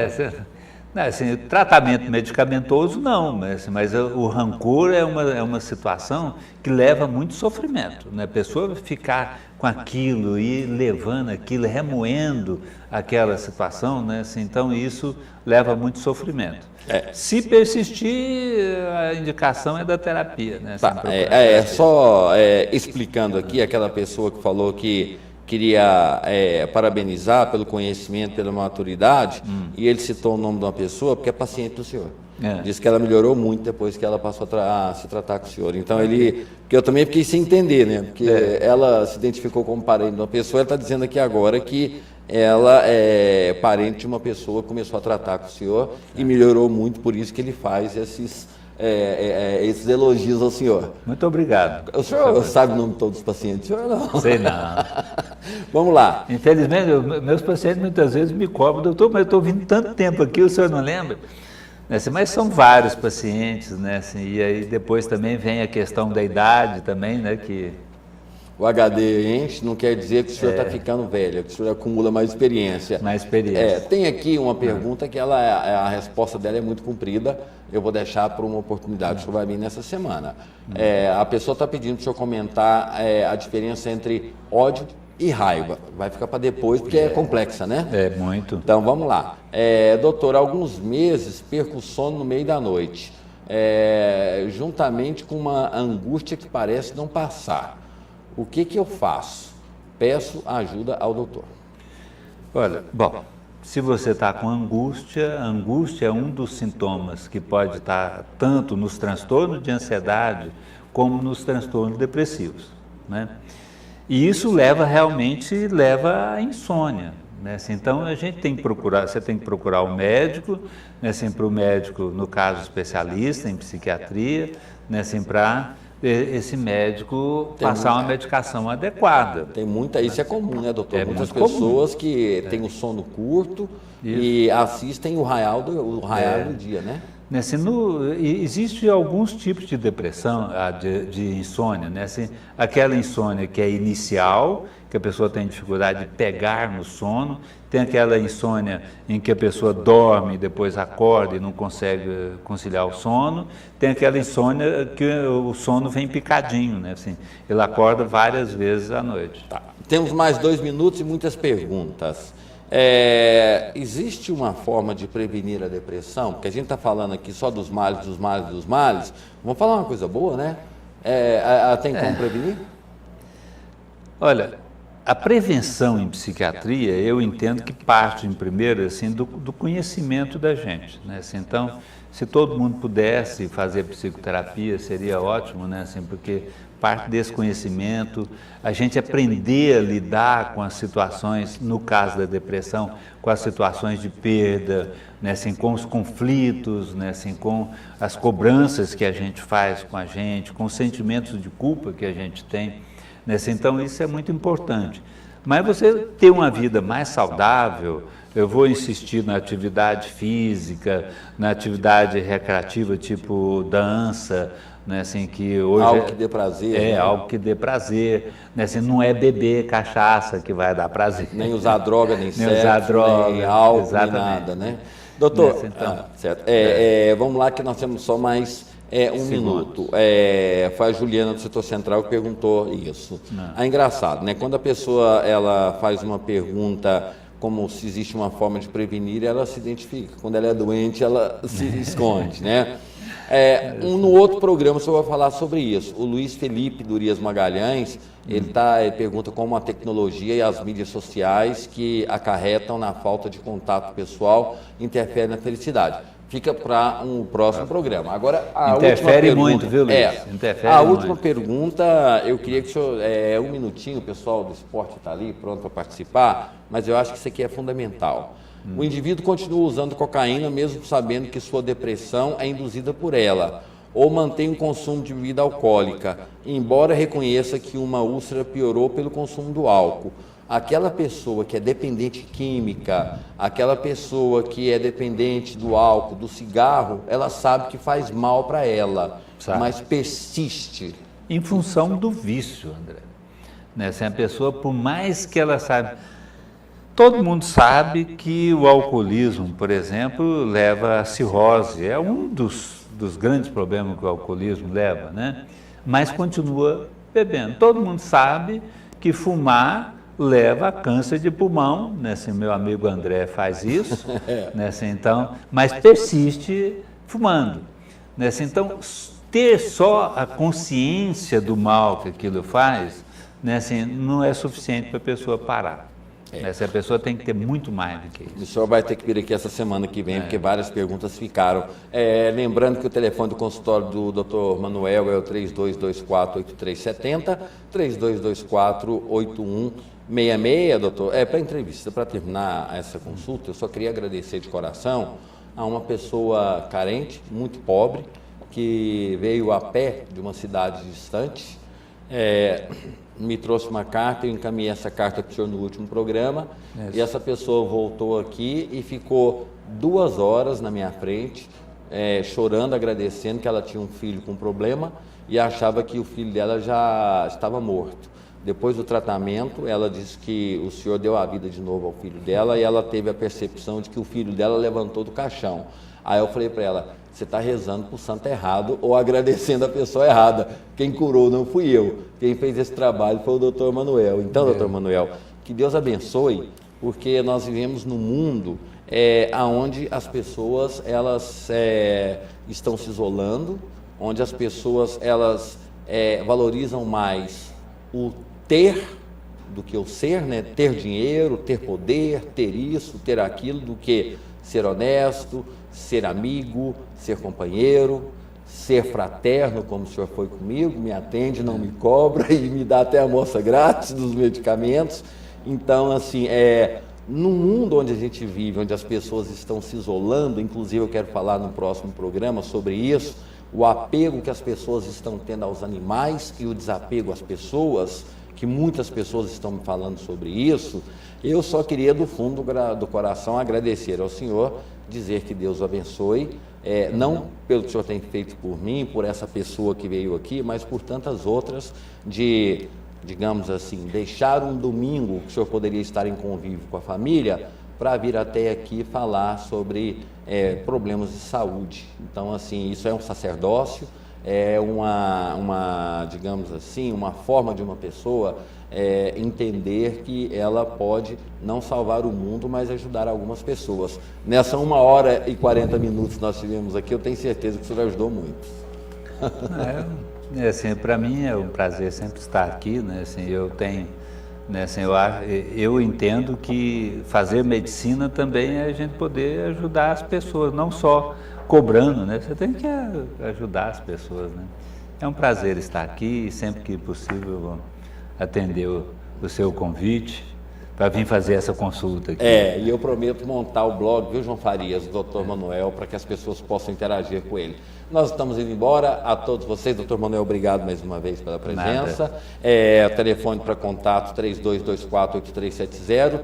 Assim, tratamento medicamentoso não, mas o rancor é uma situação que leva muito sofrimento, né? A pessoa ficar com aquilo e levando aquilo, remoendo aquela situação, né? Assim, então isso leva muito sofrimento. Se persistir, a indicação é da terapia, né? Explicando aqui, aquela pessoa que falou que queria parabenizar pelo conhecimento, pela maturidade, e ele citou o nome de uma pessoa porque é paciente do senhor. Diz que ela melhorou muito depois que ela passou a se tratar com o senhor. Então porque eu também fiquei sem entender, né? Porque ela se identificou como parente de uma pessoa, ela está dizendo aqui agora que ela é parente de uma pessoa que começou a tratar com o senhor e melhorou muito, por isso que ele faz esses elogios ao senhor. Muito obrigado. O senhor sabe o nome de todos os pacientes? O senhor não? Sei não. Vamos lá. Infelizmente, meus pacientes muitas vezes me cobram, doutor, mas eu estou vindo tanto tempo aqui, o senhor não lembra? Mas são vários pacientes, né? Assim, e aí depois também vem a questão da idade também, né? Que o HD enche, não quer dizer que o senhor está ficando velho, que o senhor acumula mais experiência. Mais experiência. Tem aqui uma pergunta que a resposta dela é muito comprida, eu vou deixar para uma oportunidade que o senhor vai vir nessa semana. A pessoa está pedindo para o senhor comentar a diferença entre ódio e raiva. Vai ficar para depois, porque é complexa, né? Muito. Então, vamos lá. Doutor, há alguns meses perco o sono no meio da noite, juntamente com uma angústia que parece não passar. O que eu faço? Peço ajuda ao doutor. Olha, bom, se você está com angústia, a angústia é um dos sintomas que pode estar tanto nos transtornos de ansiedade como nos transtornos depressivos, né? E isso realmente leva à insônia, né? Assim, então a gente tem que procurar, você tem que procurar o médico, né? Assim, para o médico, no caso especialista em psiquiatria, né? Assim, para esse médico passar uma medicação adequada. Isso é comum, né, doutor? Muitas pessoas que têm o sono curto e assistem o raiar do dia, né? Assim, existe alguns tipos de depressão, de insônia, né? Assim, aquela insônia que é inicial, que a pessoa tem dificuldade de pegar no sono, tem aquela insônia em que a pessoa dorme e depois acorda e não consegue conciliar o sono, tem aquela insônia que o sono vem picadinho, né? Assim, ele acorda várias vezes à noite. Tá. Temos mais 2 minutos e muitas perguntas. Existe uma forma de prevenir a depressão? Porque a gente está falando aqui só dos males. Vamos falar uma coisa boa, né? Tem como prevenir? Olha, a prevenção em psiquiatria, eu entendo que parte, em primeiro, assim, do conhecimento da gente, né? Assim, então, se todo mundo pudesse fazer psicoterapia, seria ótimo, né? Assim, porque parte desse conhecimento, a gente aprender a lidar com as situações, no caso da depressão, com as situações de perda, né? Assim, com os conflitos, né? Assim, com as cobranças que a gente faz com a gente, com os sentimentos de culpa que a gente tem. Então, isso é muito importante. Mas você ter uma vida mais saudável, eu vou insistir na atividade física, na atividade recreativa, tipo dança, né, assim, que hoje algo que dê prazer. É, algo que dê prazer, né, assim, não é beber cachaça que vai dar prazer. Nem usar droga, nem sexo, usar droga, nem álcool, exatamente. nem nada, né? Doutor, Nessa, então, certo. Vamos lá que nós temos só mais um minuto. Foi a Juliana do Setor Central que perguntou isso. É engraçado, né? Quando a pessoa ela faz uma pergunta como se existe uma forma de prevenir, ela se identifica. Quando ela é doente, ela se esconde, né? No outro programa eu vou falar sobre isso. O Luiz Felipe Durias Magalhães, ele pergunta como a tecnologia e as mídias sociais que acarretam na falta de contato pessoal interferem na felicidade. Fica para um próximo programa. Agora, a interfere última muito, viu, Luiz? A última pergunta, eu queria que o senhor, um minutinho, o pessoal do esporte está ali, pronto para participar, mas eu acho que isso aqui é fundamental. O indivíduo continua usando cocaína mesmo sabendo que sua depressão é induzida por ela, ou mantém um consumo de bebida alcoólica, embora reconheça que uma úlcera piorou pelo consumo do álcool. Aquela pessoa que é dependente química, aquela pessoa que é dependente do álcool, do cigarro, ela sabe que faz mal para ela, mas persiste. Em função do vício, André. Né? Se a pessoa, por mais que ela saiba... Todo mundo sabe que o alcoolismo, por exemplo, leva a cirrose. É um dos grandes problemas que o alcoolismo leva, né? Mas continua bebendo. Todo mundo sabe que fumar leva a câncer de pulmão, né? Assim, meu amigo André faz isso, né? Assim, então, mas persiste fumando. Né? Assim, então, ter só a consciência do mal que aquilo faz, né? Assim, não é suficiente para a pessoa parar. Essa pessoa tem que ter muito mais do que isso. O senhor vai ter que vir aqui essa semana que vem, porque várias perguntas ficaram. Lembrando que o telefone do consultório do Dr. Manuel é o 3224-8370, 3224-8166, doutor. Para entrevista, para terminar essa consulta, eu só queria agradecer de coração a uma pessoa carente, muito pobre, que veio a pé de uma cidade distante, me trouxe uma carta, eu encaminhei essa carta para o senhor no último programa, e essa pessoa voltou aqui e ficou 2 horas na minha frente, chorando, agradecendo que ela tinha um filho com problema e achava que o filho dela já estava morto. Depois do tratamento, ela disse que o senhor deu a vida de novo ao filho dela e ela teve a percepção de que o filho dela levantou do caixão. Aí eu falei para ela, você está rezando para o santo errado ou agradecendo a pessoa errada. Quem curou não fui eu. Quem fez esse trabalho foi o doutor Manuel. Então, doutor Manuel, que Deus abençoe, porque nós vivemos num mundo onde as pessoas elas estão se isolando, onde as pessoas elas valorizam mais o ter do que o ser, né? Ter dinheiro, ter poder, ter isso, ter aquilo, do que ser honesto, ser amigo, ser companheiro, ser fraterno, como o senhor foi comigo, me atende, não me cobra e me dá até a amostra grátis dos medicamentos. Então, assim, no mundo onde a gente vive, onde as pessoas estão se isolando, inclusive eu quero falar no próximo programa sobre isso, o apego que as pessoas estão tendo aos animais e o desapego às pessoas, que muitas pessoas estão me falando sobre isso, eu só queria do fundo do coração agradecer ao senhor, dizer que Deus o abençoe, não pelo que o senhor tem feito por mim, por essa pessoa que veio aqui, mas por tantas outras, de, digamos assim, deixar um domingo que o senhor poderia estar em convívio com a família, para vir até aqui falar sobre problemas de saúde. Então, assim, isso é um sacerdócio, é digamos assim, uma forma de uma pessoa entender que ela pode não salvar o mundo, mas ajudar algumas pessoas. Nessa 1 hora e 40 minutos que nós tivemos aqui, eu tenho certeza que o senhor ajudou muito. Assim, para mim é um prazer sempre estar aqui, né? Assim, eu tenho, né? Assim, eu entendo que fazer medicina também é a gente poder ajudar as pessoas, não só cobrando, né? Você tem que ajudar as pessoas, né? É um prazer estar aqui e sempre que possível eu vou atender o seu convite para vir fazer essa consulta aqui. E eu prometo montar o blog, viu, João Farias, do Dr. Manuel, para que as pessoas possam interagir com ele. Nós estamos indo embora. A todos vocês, doutor Manuel, obrigado mais uma vez pela presença. O telefone para contato 3224-8370,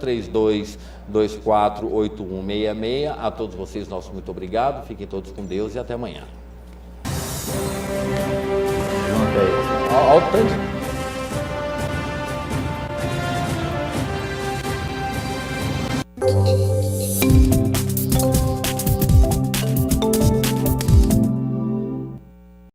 3224-8166. A todos vocês, nosso muito obrigado. Fiquem todos com Deus e até amanhã. Olha o tanto